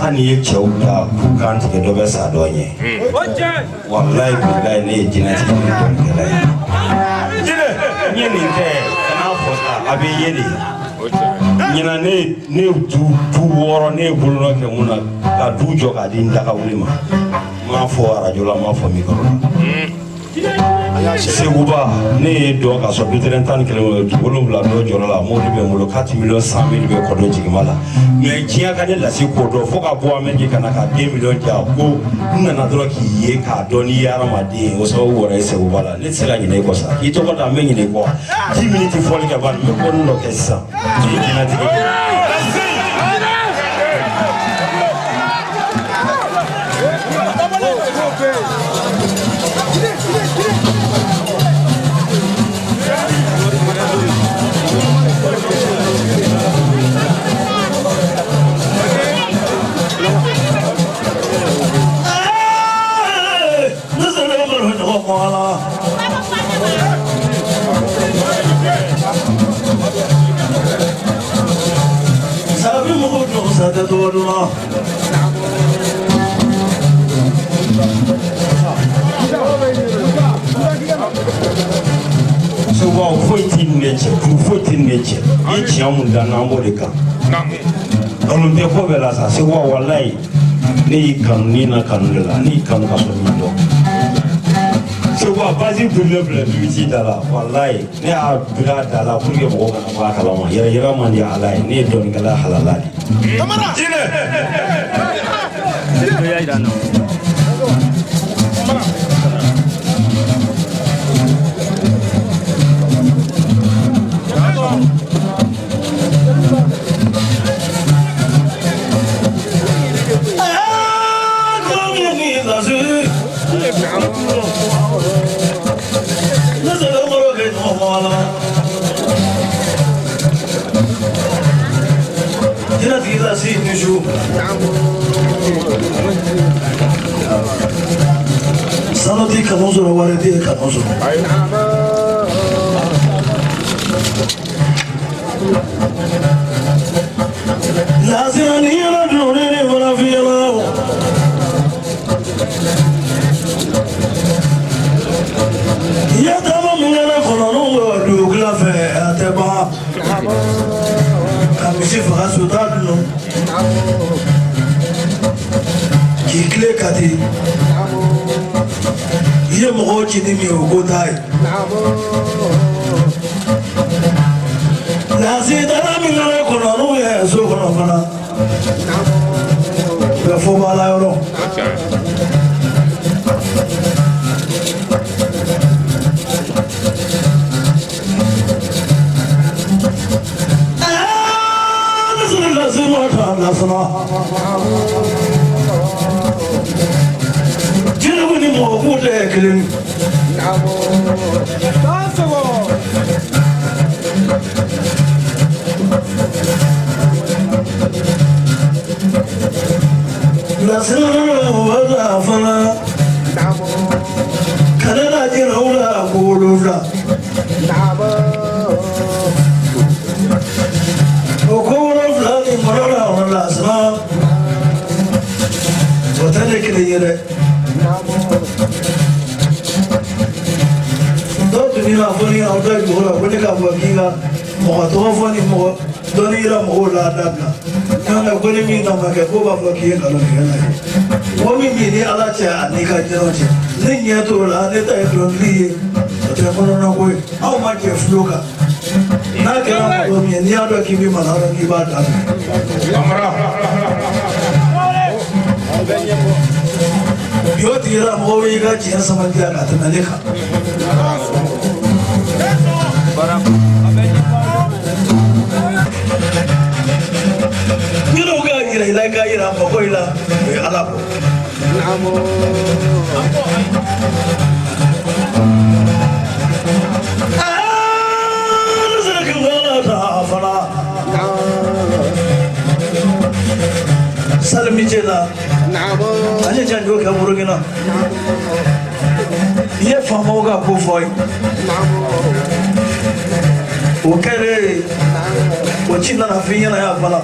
hali ye cɛw ta k'u kan tigɛ dɔ bɛ sa dɔ ɲɛ walayi bilayi ne ye jinɛtigi ni dɔnkɛla ye n ye nin kɛ kan'a fɔ ta a bɛ ye de ɲinan ne du 6 ne ye bolonɔ kɛ mun na ka du jɔ k'a di n daga wuli ma n m'a fɔ arajo la n m'a fɔ mikɔrɔ la Seguba ne ye dɔn ka sɔrɔ bitɛrɛn 11 7 dɔ jɔrɔ la mobili bɛ n bolo 4 millions 100 000 bɛ kɔdɔ jigima la mais diɲɛ ka ne lasi k'o dɔn fo ka bɔ Amérique ka na ka 2 millions di yan ko n nana dɔrɔn k'i ye k'a dɔn n'i ye hadamaden ye o sababu wɛrɛ ye Seguba la ne tɛ se ka ɲinɛ i kɔ sa k'i tɔgɔ da n bɛ ɲinɛ i kɔ 10 minutes fɔli kɛ ban n bɛ ko dɔ kɛ sisan i ye jinɛtigi ye. Sabe mo ko sa ta do do la so wa foyi ti neche foyi ti neche i tiɲɛ mun da n'an b'o de kan olu bɛɛ ko bɛɛ la sa se wa walayi ne y'i kanu ni na kanu de la ne y'i kanu ka sɔrɔ min dɔn se wa basi bila bibiti da la walayi ne y'a bila da la pour que mɔgɔw kana bɔ a kalama yɛrɛ man di ala ye ne ye dɔnnikɛla halala de jinɛ Sanoti kanozo la waredi kanozo. La ziania la drone wala fiela. Ya dama mungana kono du glafe ateba. Kamisi fa sudadno. Kikle kati. Ye mɔgɔw cini min o ko t'a ye lasidala min kana kɔnɔ n'u ye so kɔnɔ fana bɛɛ fɔ b'a la yɔrɔ ne lasi ma k'a lasana jinɛw ni mɔgɔ k'u tɛ kelen lasana wala fana kana na jinɛw la k'olu o ko wolonfila ni mɔrɔ la lasana o tɛ ne kelen ye dɛ dɔw tun b'a fɔ ni aw ta juru la ko ne ka fɔ k'i ka mɔgɔ tɔgɔ fɔ ni mɔgɔ donira mola dabla kana gole mi na ma ke ko ba fa ki ka lo ni na wo mi ni ala cha ni ka jero che ni nya to la ne ta do li te ko na ko au ma ke floka na ke na ko mi ni ado ki bi ma na ro ki ba ta amara yo tira mo wi ga ji sama dia ka ta ne ka Yino ga ira ila ga ira mo ko ila ala ko namo salmi jela namo ane janjo ka murugina ye famo ga ko foy namo o kere o china na finya na ya fala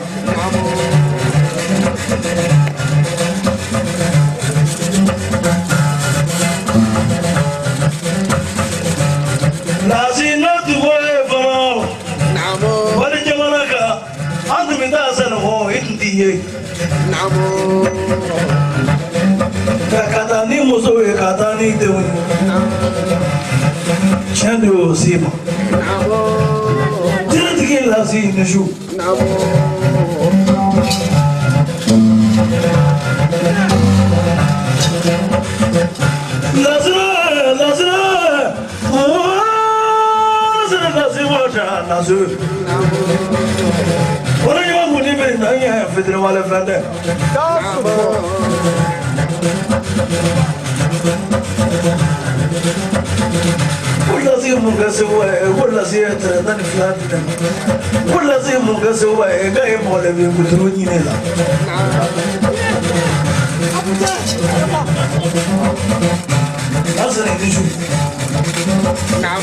lazina duwe fala namo wale jamana ka andu mi da san ho indiye namo kata ni muso e kata ni de chando sima namo tira lazina shu namo lazina lazina ora yo mudi be na ya fedre wala fende ولا زي مقاسوا ولا زي تردان فلان ولا زي مقاسوا جاي ولا بيقولوني نلا أصلاً يدشوا نعم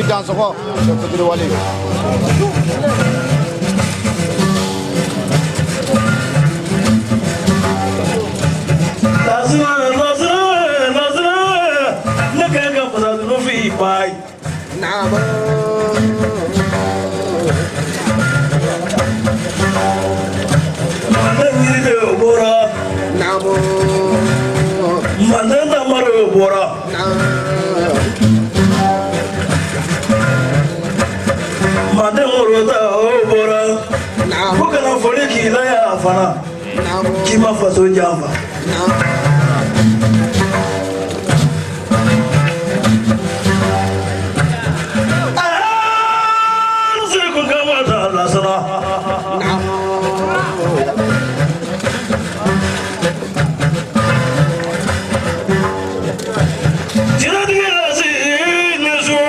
Dans ce roi, je peux aller. Kima faso jamba ziko kama ta sana jira diga si nesu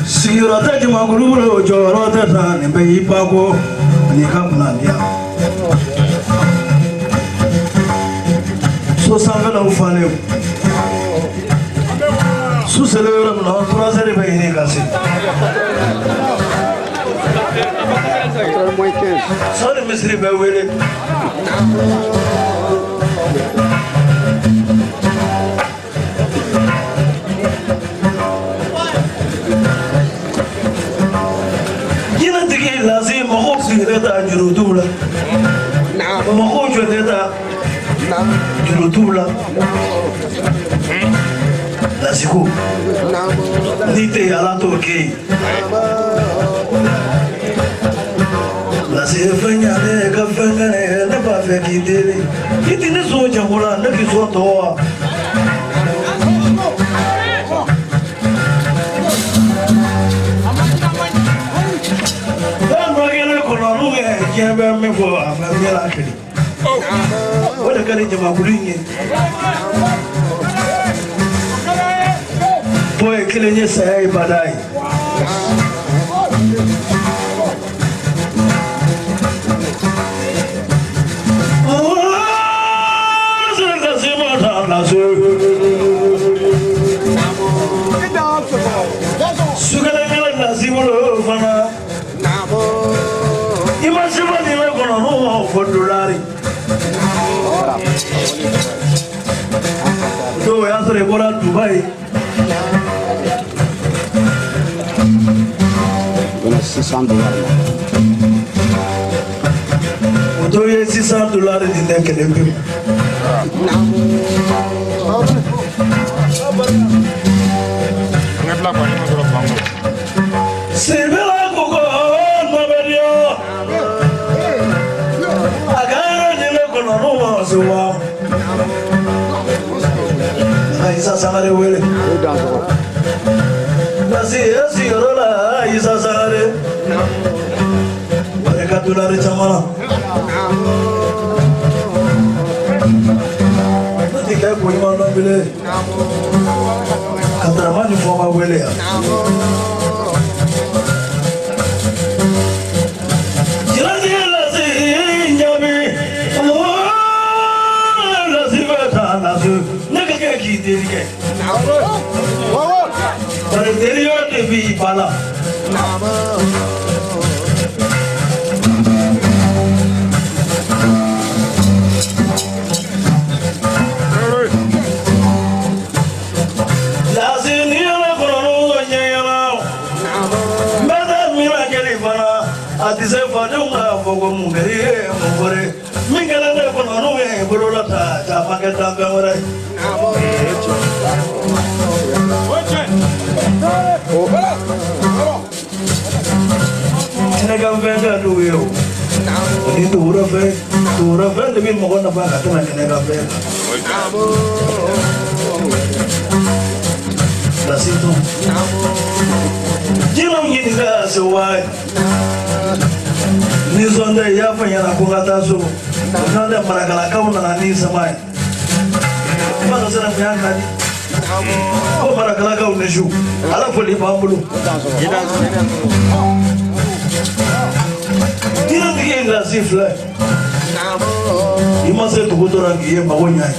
Sirata juma guru joro tata ne bai pako ne kamla dia so sangala ufale su celebra no trasere bai ne kasi sorry misri bai wele mako jode da dilotula la siku nite ala to ke la se fanya ne ka fanya ne ba fe ki dele kitine so jamula ne ki so to me for a actually. What a carriage of a green boy killing you say, but I for Dolari. So I answer about Dubai. $600 in the Calendar. Isa sangare wele nasi rola isa sangare mereka dollar chamana nanti kayak kau mana bile kata mana forma wele ya Para interior de Vipala. La señora Corono Ñayala. Madame Mira Califana. A Tisefadunga Fogo Mugere, Mugore. Mingala Corono, Burota, Tapaketa Gamara. Nega venga do eu. Ni tura ve de bin mo na ba ka tana nega ve. Lasito. Jino nginga so wai. Ni zonde ya fanya na kungata so. Na da marakala kauna na ni samai. Ba sana myanga ni. Ko marakala kauna shu. Ala foli bambulu. Tira de la cifra. E mas é tudo do rangue, magonya.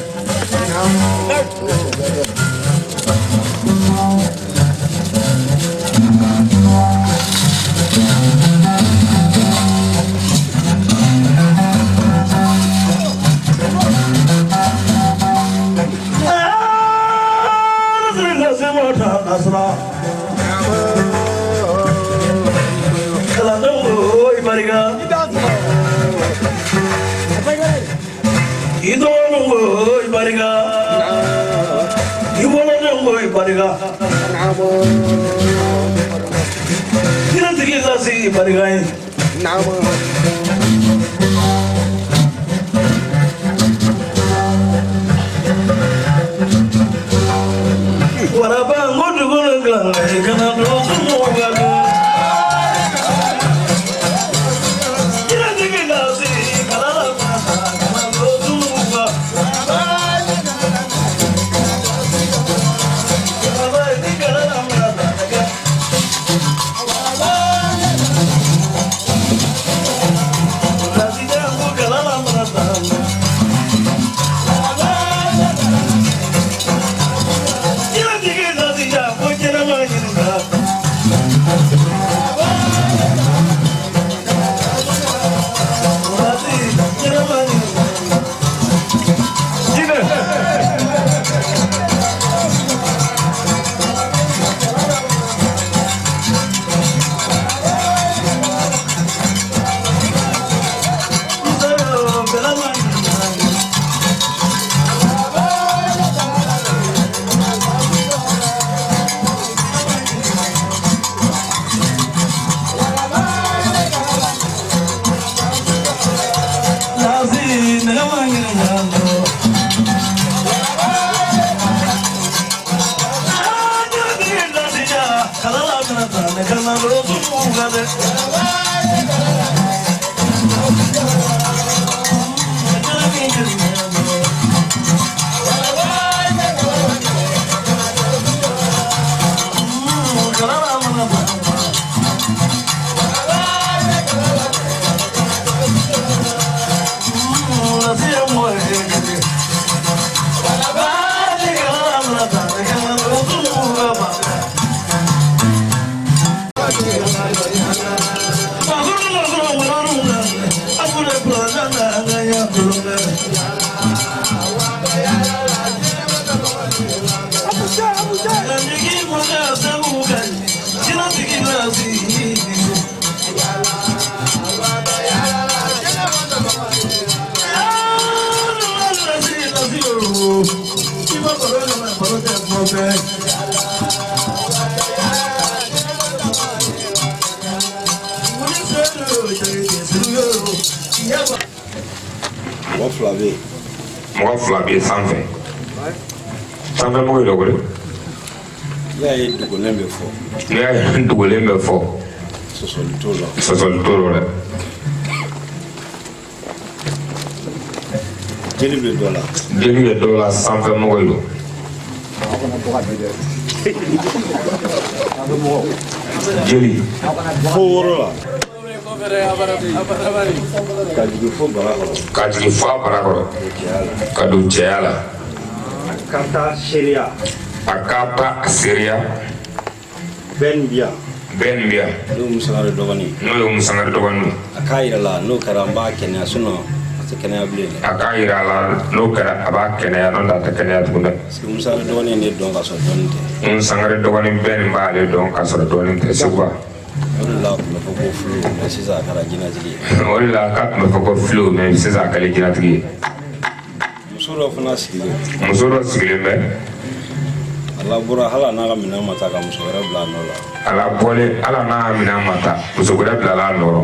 Mɔgɔ fila bɛ sanfɛ sanfɛ mɔgɔ dɔ wele n'i y'a ye dogolen bɛ fɔ n'i y'a ye dogolen bɛ fɔ sɔsɔli t'o la sɔsɔli t'o la dɛ jeli bɛ dɔ la jeli bɛ dɔ la sanfɛ mɔgɔ don jeli fo wɔɔrɔ la ka jigin fo bara kɔrɔ ka jigin fo a bara kɔrɔ ka don cɛya la a ka taa seereya a ka taa a seereya bɛɛ nin bi yan bɛɛ nin bɛ yan n'o ye musangari dɔgɔnin n'o ye musangari dɔgɔnin a k'a yira la n'o kɛra n b'a kɛnɛya a tɛ kɛnɛya bilen dɛ a k'a yira a la n'o kɛra a b'a kɛnɛya n'o tɛ a tɛ kɛnɛya tugun dɛ parce que musangari dɔgɔnin de dɔn ka sɔrɔ dɔɔnin tɛ musangari dɔgɔnin bɛɛ nin b'ale dɔn ka sɔrɔ dɔɔnin tɛ seguba o de la a tun bɛ fɔ ko fulu mɛ sisan a kɛra jinɛtigi ye o de la k'a tun bɛ fɔ ko filew mɛ sisan a kɛlen jinɛtigi ye muso dɔ fana sigilen muso dɔ sigilen bɛ a labɔra hali n'a ka minɛn ma taa ka muso wɛrɛ bila a nɔ la a la bɔlen ala n'a ka minɛn ma ta muso wɛrɛ bilala a nɔrɔ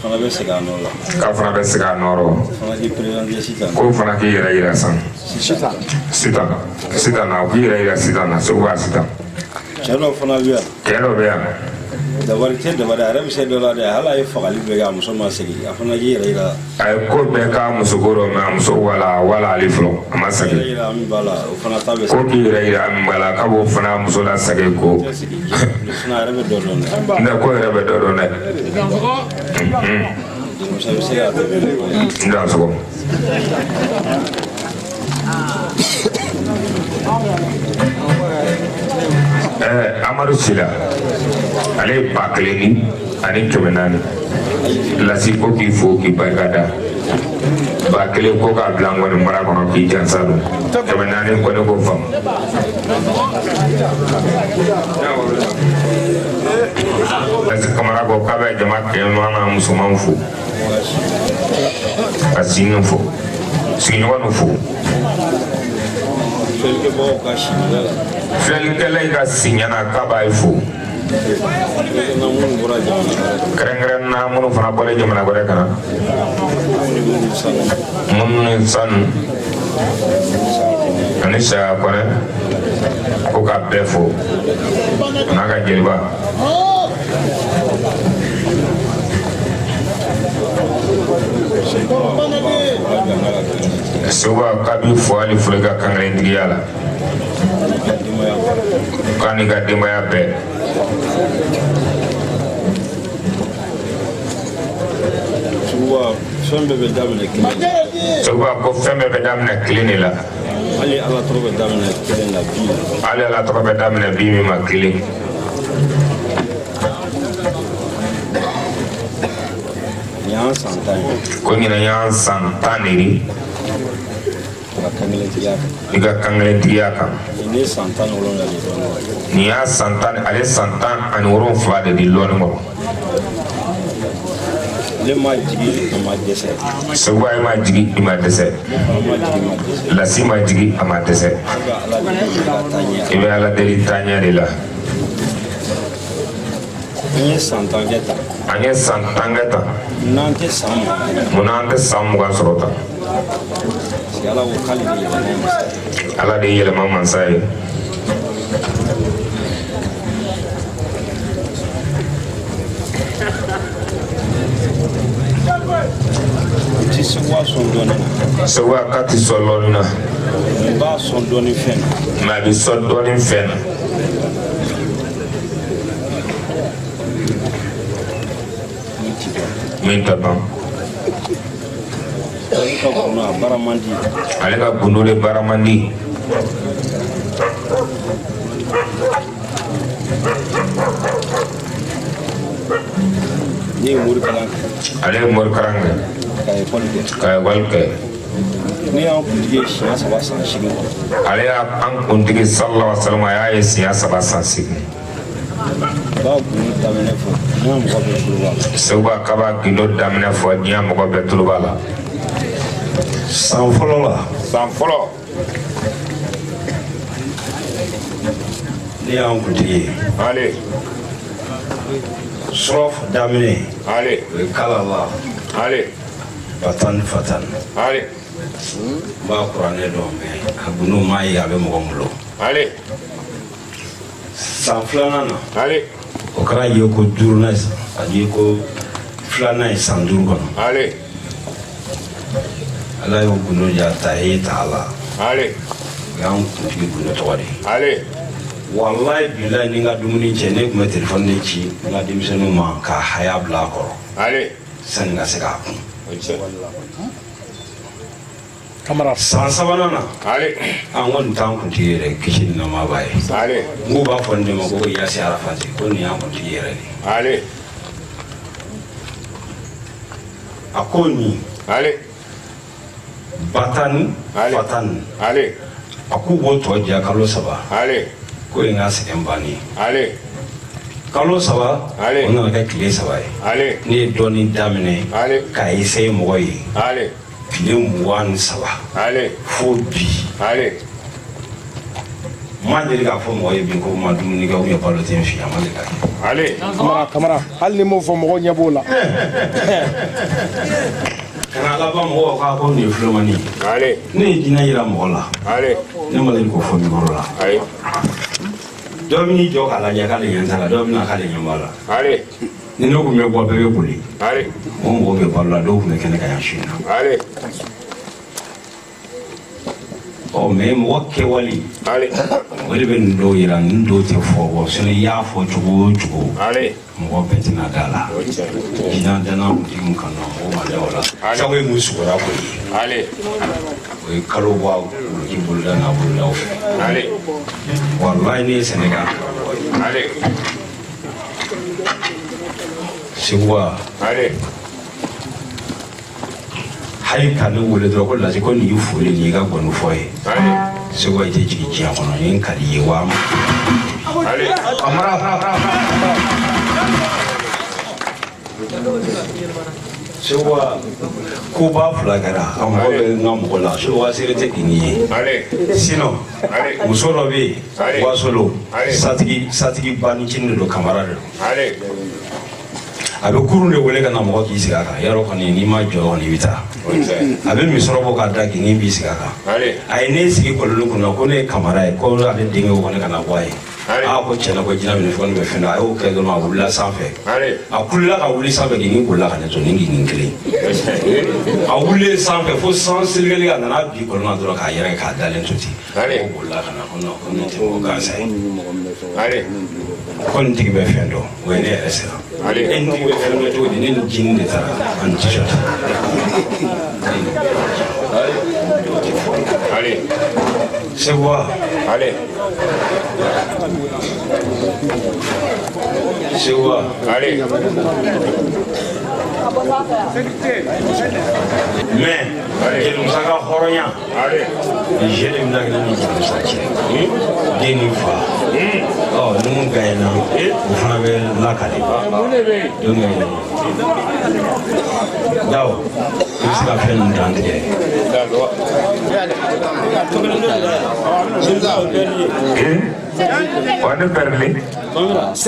fana bɛ segin a nɔ la k'a fana bɛ segin a nɔrɔ fana k'i perezante sitan k'o fana k'i yɛrɛ yira sitan na o k'i yɛrɛ yira sitan na segu b'a sitan cɛ dɔ fana bɛ yan cɛ dɔ bɛ yan dabali tɛ dabali a yɛrɛ bɛ se dɔ la dɛ hali a ye fagali bɛɛ kɛ a muso ma segin a fana k'i yɛrɛ yira a ye ko bɛɛ k'a muso ko dɔ mɛ a muso wala ale fɔlɔ a ma yɛrɛ segin yira min b'a la o fana ta bɛ ko segin k'i yɛrɛ yira min b'a la k'a b'o fana muso la segin ko tɛ segin a yɛrɛ bɛ dɔ dɔn dɛ ne ko yɛrɛ bɛ dɔ dɔn dɛ muso bɛ se ka tɛmɛ n da sɔgɔ amadu sila ale ye 1000 ani 400 lasi ko k'i fo k'i barikada 1000 ko k'a bila n kɔni mara kɔnɔ k'i jansa don 400 ko ne ko faamu lasi kamara ko k'a bɛ jama kɛɲɛ na musomanw fo ka sigiɲɔgɔn fo sigiɲɔgɔn fo filɛlikɛbagaw ka sinigɛ la filɛlikɛla in ka si ɲɛna k'a b'a ye fo filɛlikɛla minnu bɔra jamana wɛrɛ kɛrɛnkɛrɛnnen na minnu fana bɔlen jamana wɛrɛ kan minnu ni sanu ani saya kɔnɛ ko k'a bɛɛ fo n'a ka jeliba Seguba k'a b'i fo hali fɔlɔ i ka kankelentigiya la k'a n'i ka denbaya bɛɛ fɛn bɛɛ bɛ daminɛ kelen Seguba ko fɛn bɛɛ bɛ daminɛ kelen de la hali ala tɔgɔ bɛ daminɛ kelen na bi hali ala tɔgɔ bɛ daminɛ bi min ma kelen nin y'an san 10 ye ko ɲinɛ y'an san 10 de ye ka kankelentigiya kan i ka kankelentigiya kan nin ye san 17 de dɔɔnin nin y'a san 10 ale san 17 de di lɔɔni kɔrɔ ale ma jigi a ma dɛsɛ Seguba i ma jigi i ma dɛsɛ ma jigi ma dɛsɛ lasi ma jigi a ma dɛsɛ i bɛ ala deli ka taa ɲɛ i bɛ ala deli taaɲɛ de la an ye san 10 kɛ tan an ye san 10 kɛ tan n'an tɛ san 20 munna an tɛ san 20 sɔrɔ tan ala de yɛlɛma mansa ye Sewa ka ti sɔn lɔɔni na mais a bɛ sɔn dɔɔni fɛn na min tɛ ban ale ka gundo de baara man di ale ye mori kalan kɛ ka ekɔli kɛ ale y'an kuntigi sallallahu alaihi wa sallam a y'a ye siɲɛ 3 san 8 Seuba kaba gindo daminɛ fɔ diɲɛ mɔgɔ bɛɛ tulo b'a la san fɔlɔ la san fɔlɔ ne y'an kuntigi ye ale surɔf daminɛ ale o ye kala la ale fatan ale n b'a kuranɛ dɔn mais a gundo m'a ye a bɛ mɔgɔ min bolo ale san filanan na ale o kɛra ye ko 5nan ye a ye ko 2nan ye san 5 kɔnɔ ale ala y'o gundo ja ta ye ta la ale o y'an kuntigi gundo tɔgɔ de ale wallahi billahi ni n ka dumuni cɛ ne tun bɛ telefɔni de ci n ka denmisɛnninw ma ka haya bila a kɔrɔ ale sani ka se k'a kun kamara san 3nan na ale an kɔni t'an kuntigi yɛrɛ kisi ni nɛɛma b'a ye ale n k'u b'a fɔ nin de ma ko Yasi Arafati ko nin y'an kuntigi yɛrɛ de ale a ko nin ale batani fatani ale a k'u b'o tɔ diya kalo 3 ale ko yen ka sɛgɛn bannen ye ale kalo 3 ale o nana kɛ tile 3 ye ale ne ye dɔɔnin daminɛ ale k'a essayer mɔgɔ ye ale tile 23 ale fo bi ale ma deli k'a fɔ mɔgɔ ye bi ko ma dumuni kɛ ou bien balo tɛ n fɛ a ma deli ka kɛ ale kamara hali ni m'o fɔ mɔgɔ ɲɛ b'o la kana laban mɔgɔw k'a ko nin ye filomani ye ale ne ye jinɛ yira mɔgɔ la ale ne ma deli k'o fɔ mikoro la ayi dɔ bɛ n'i jɔ k'a lajɛ k'ale ɲɛ t'a la dɔ bɛ na k'ale ɲɛ b'a la ale ni ne tun bɛ bɔ bɛɛ bɛ boli ale o mɔgɔw bɛ balo la dɔw tun bɛ kɛnɛ kan yan su in na ale ɔ mais mɔgɔ kɛwale ale o de bɛ nin dɔw yira nin dɔw tɛ fɔ bɔ sinon i y'a fɔ cogo o cogo ale mɔgɔ bɛɛ tɛna da la jinɛ danna kuntigi min kan na mɔgɔ ma da o la sabu ye mun sugora ko ye ale o ye kalo bɔ wuluji boloda n'a bolodaw fɛ ale walayi ne ye Sénégal ale Seguba ale hali ka ne wele dɔrɔn ko Lasi ko nin y'i foli nin y'i ka gɔni fɔ ye ale Seguba i tɛ jigin diɲɛ kɔnɔ n ye n ka di ye wa ale Seguba koba fila kɛra a mɔgɔ bɛ n ka mɔgɔ la Seguba seere tɛ nin ye ale sinon muso dɔ bɛ yen Wasolo satigi ba ni cini de don Kamara de don ale a bɛ kurun de wele ka na mɔgɔ k'i sigi a kan yarɔ kɔni n'i ma jɔ kɔni i bɛ taa a bɛ misɔrɔ bɔ k'a da k'i b'i sigi a kan a ye ne sigi kɔlɔnli kunna ko ne ye Kamara ye ko ale denkɛ ko ne kana bɔ a ye a ko tiɲɛna ko jinɛ minɛ fɛn bɛ fɛn dɔ a y'o kɛ dɔrɔn a wulila sanfɛ a kulila ka wuli sanfɛ k'i bolila ka ne to ni k'i kelen a wulilen sanfɛ fo san selikɛli a nana bi kɔlɔn na dɔrɔn k'a yɛrɛ k'a dalen to ten o bolila ka na ko non ko ne tɛ mɔgɔ gansan ye ko nin tigi bɛ fɛn dɔn o ye ne yɛrɛ siran e nin tigi bɛ fɛn dɔn cogo di ne ni jini de taara an t-shirt Seguba Seguba mais jelimusa ka hɔrɔnya jeli min dagina ni jelimusa cɛ den ni fa ɔ ni mun gagnera o fana bɛ lakale donc Daw i bɛ se ka fɛn ninnu dan tigɛ wa ne perdli 7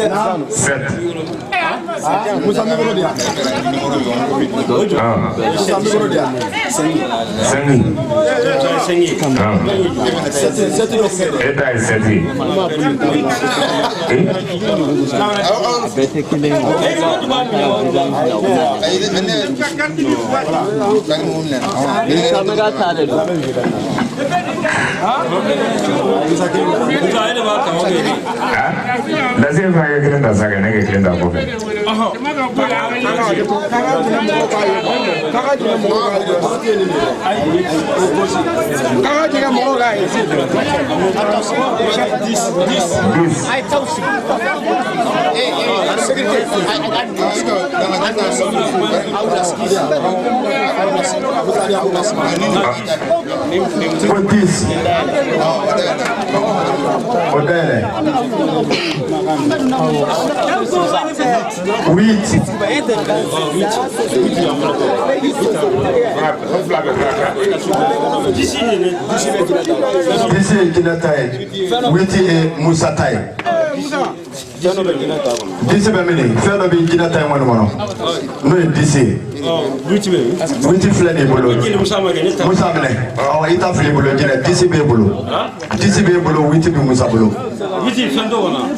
Lazim saya kira tak sangat nak kira tak apa. Disi bɛ mini fɛn dɔ bɛ jinɛ ta in kɔni kɔnɔ n'o ye disi ye witi filɛ nin bolo Musa minɛ i ta filɛ i bolo jinɛ disi b'e bolo disi b'e bolo witi bɛ Musa bolo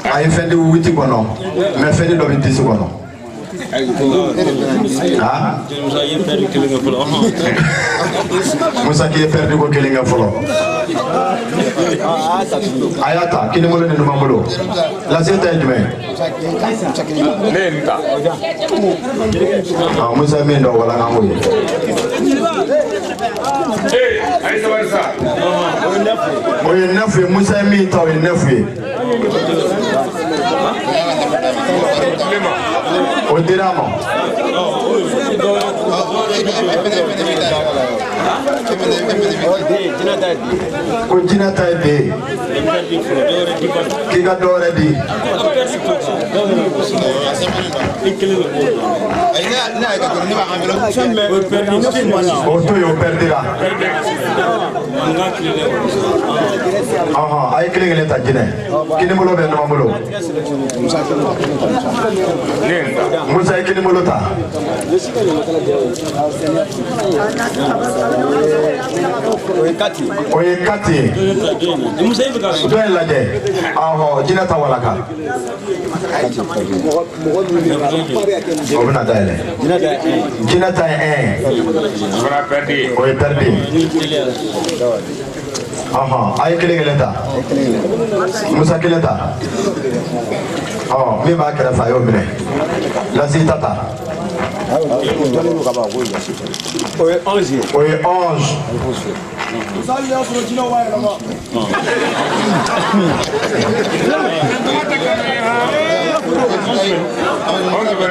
a ye fɛn di witi kɔnɔ mais fɛn dɔ bɛ disi kɔnɔ Musa k'i ye perdu ko kelen kɛ fɔlɔ a y'a ta kini bolo ni numan bolo lase ta ye jumɛn Musa ye min dɔn walangan ko ye o ye 9 ye Musa ye min ta o ye 9 ye o dira a ma ko jinɛ ta ye den k'i ka dɔ wɛrɛ di o to yen o pɛridira a ye kelen kelen ta jinɛ kini bolo bɛ ɲɔgɔn bolo Musa ye kini bolo ta o ye 4 ye dɔ in lajɛ jinɛ ta walaka o bɛna dayɛlɛ jinɛ ta ye 1 o ye perdu a ye kelen kelen ta Musa kelen ta min b'a kɛrɛfɛ a y'o minɛ lasi ta ta o ye 11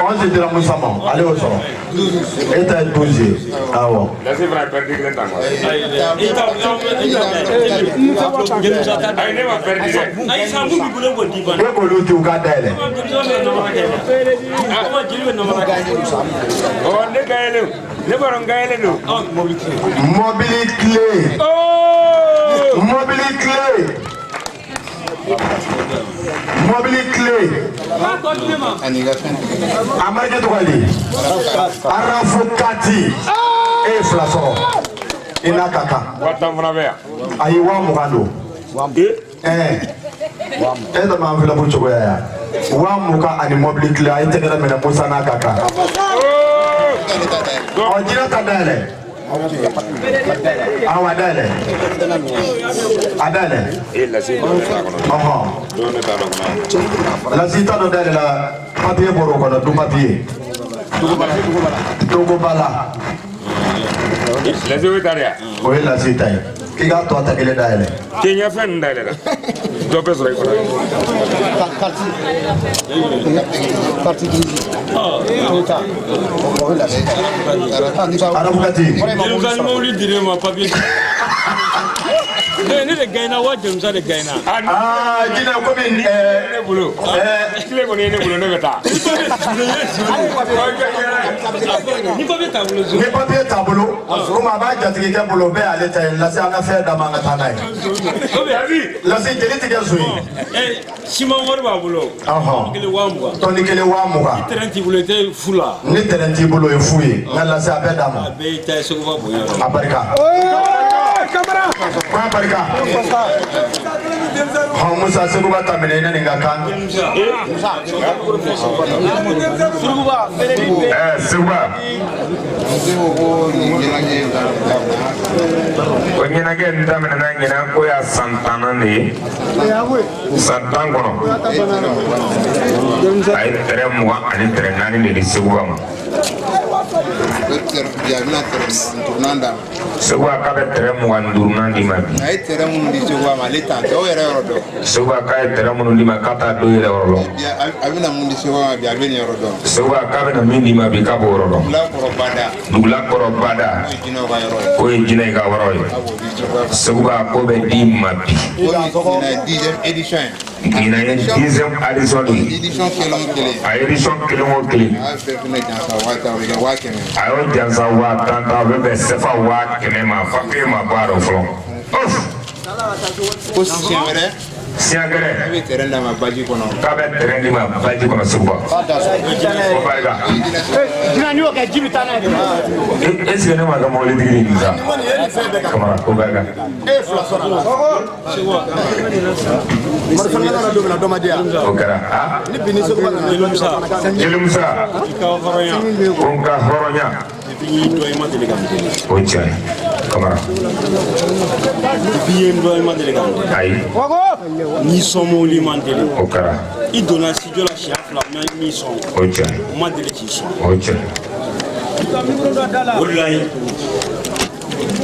11 dira Musa ma ale y'o sɔrɔ e ta ye 12 ye awɔ e k'olu di u k'a dayɛlɛ mobili clé amarike tɔgɔ di Arafukati e ye 2 sɔrɔ i n'a ka kan ayi 20 don e dama enveloppe cogoya ya 20 ani mobili clé a ye tɛgɛrɛ minɛ Musa n'a ka kan jinɛ ta dayɛlɛ awa dayɛlɛ a dayɛlɛ lasi ta dɔ dayɛlɛ la papiye bɔr'o kɔnɔ du papiye Togo bala o ye lasi ta ye k'i k'a tɔ ta kelen dayɛlɛ k'i ɲɛ fɛn ninnu dayɛlɛ dɔ bɛ sɔrɔ i kɔnɔ Arafukati mobili dir'e ma papiye ne de gaina wa jamusa de gaina jinɛ komi ne bolo tile kɔni ne bolo ne bɛ taa ni papier t'a bolo ni papier t'a bolo o ma a b'a jatigikɛ bolo o bɛɛ y'ale ta ye lase an ka fɛn d'a ma an ka taa n'a ye lase jeli ti kɛ so ye siman wari b'a bolo tɔni kelen 20,000 terrain t'i bolo i tɛ fu la ni terrain t'i bolo o ye fu ye nka lase a bɛɛ d'a ma a bɛɛ ta ye Seguba bonya a barika k'a barika Musa Seguba ta minɛ ne nin ka kan Seguba o ɲɛnajɛ in daminɛna ɲinan ko y'a san 10 de ye san 10 kɔnɔ a ye terrain 20 ani terrain 4 de di Seguba ma Seguba k'a bɛ terrain 25 di ma bi a ye terrain minnu di Seguba ma ale t'a dɔw yɛrɛ yɔrɔ dɔn Seguba k'a ye terrain minnu di ma k'a t'a dɔw yɛrɛ yɔrɔ dɔn a bɛna mun di Seguba ma bi a bɛ nin yɔrɔ dɔn Seguba k'a bɛna min di ma bi k'a b'o yɔrɔ dɔn Dugulakɔrɔ Bada o ye jinɛ ka yɔrɔ ye Seguba ko bɛ di ma bi ɲinan ye 10e édition de ye a édition kelen o kelen a y'o jansa 10,000 a bɛ bɛn sefa 100,000 ma papier ma bɔ a rɔ fɔlɔ ko siɲɛ wɛrɛ siɲɛ gɛrɛ a bɛ terrain d'a ma baji kɔnɔ k'a bɛ terrain di ma baji kɔnɔ Seguba o barika est-ce que ne ma kɛ mɔbilitigi nin sa Kamara o barika o kɛra Jeli Musa ko n ka hɔrɔnya o tiɲɛ ye Kamara ayi ni sɔnmɔli man deli o kɛra i donna studio la siɲɛ 2 mais ni sɔn o tiɲɛ ye ma deli k'i sɔn o tiɲɛ o de la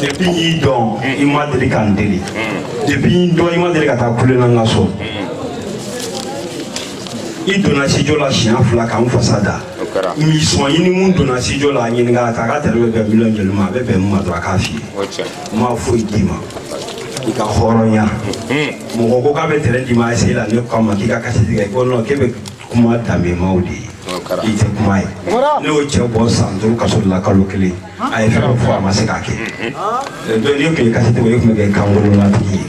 depuis y'i dɔn i ma deli k'an deli depuis y'i dɔn i ma deli ka taa kulela n ka so i donna studio la siɲɛ 2 k'an fasa da m'i sɔn i ni mun donna studio la a ɲininka k'a ka tɛrɛ bɛ bɛn million joli ma a bɛ bɛn mun ma dɔrɔn a k'a f'i ye n m'a foyi d'i ma i ka hɔrɔnya mɔgɔ ko k'a bɛ tɛrɛ d'i ma essayer la ne k'a ma k'i ka kasɛti kɛ ko non k'e bɛ kuma danbemaw de ye i tɛ kuma ye ne y'o cɛ bɔ san 5 kaso de la kalo 1 a ye fɛn fɔ a ma se k'a kɛ donc n'i tun ye kasɛti bɔ i tun bɛ kɛ kankolonlatigi ye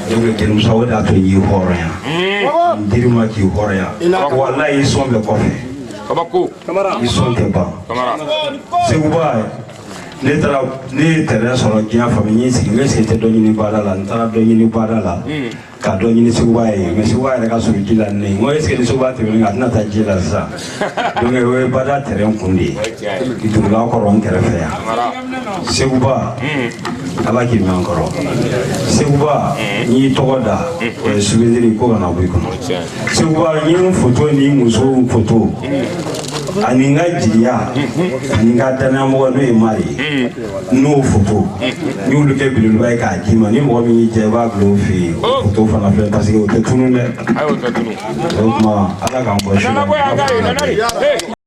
donc Jeli Musa o de y'a to n y'i hɔrɔnya n diri ma k'i hɔrɔnya walayi i sɔn bɛ kɔfɛ i sɔn tɛ ban Seguba ne ye terrain sɔrɔ diɲɛ fan bɛɛ n y'i sigi n bɛ sigi tɛ dɔ ɲini bada la n taara dɔ ɲini bada la ka dɔ ɲini Seguba ye mais Seguba yɛrɛ ka surun ji la ne n ko est ce que ni Seguba tɛmɛnen a tɛna taa ji la sisan donc o ye bada terrain kun de ye Dugulakɔrɔ n kɛrɛfɛ yan Seguba Ala k'i mɛn an kɔrɔ Seguba n y'i tɔgɔ da o ye souvenir ko kana bɔ i kɔnɔ Seguba n ye n photo ni muso photo ani n ka jigiya ani n ka danayamɔgɔ n'o ye Mari ye n'o photo n y'olu kɛ belebeleba ye k'a d'i ma ni mɔgɔ min y'i diya i b'a bila o fɛ yen photo fana filɛ parce que o tɛ tunun dɛ o tuma Ala k'an bɔ su la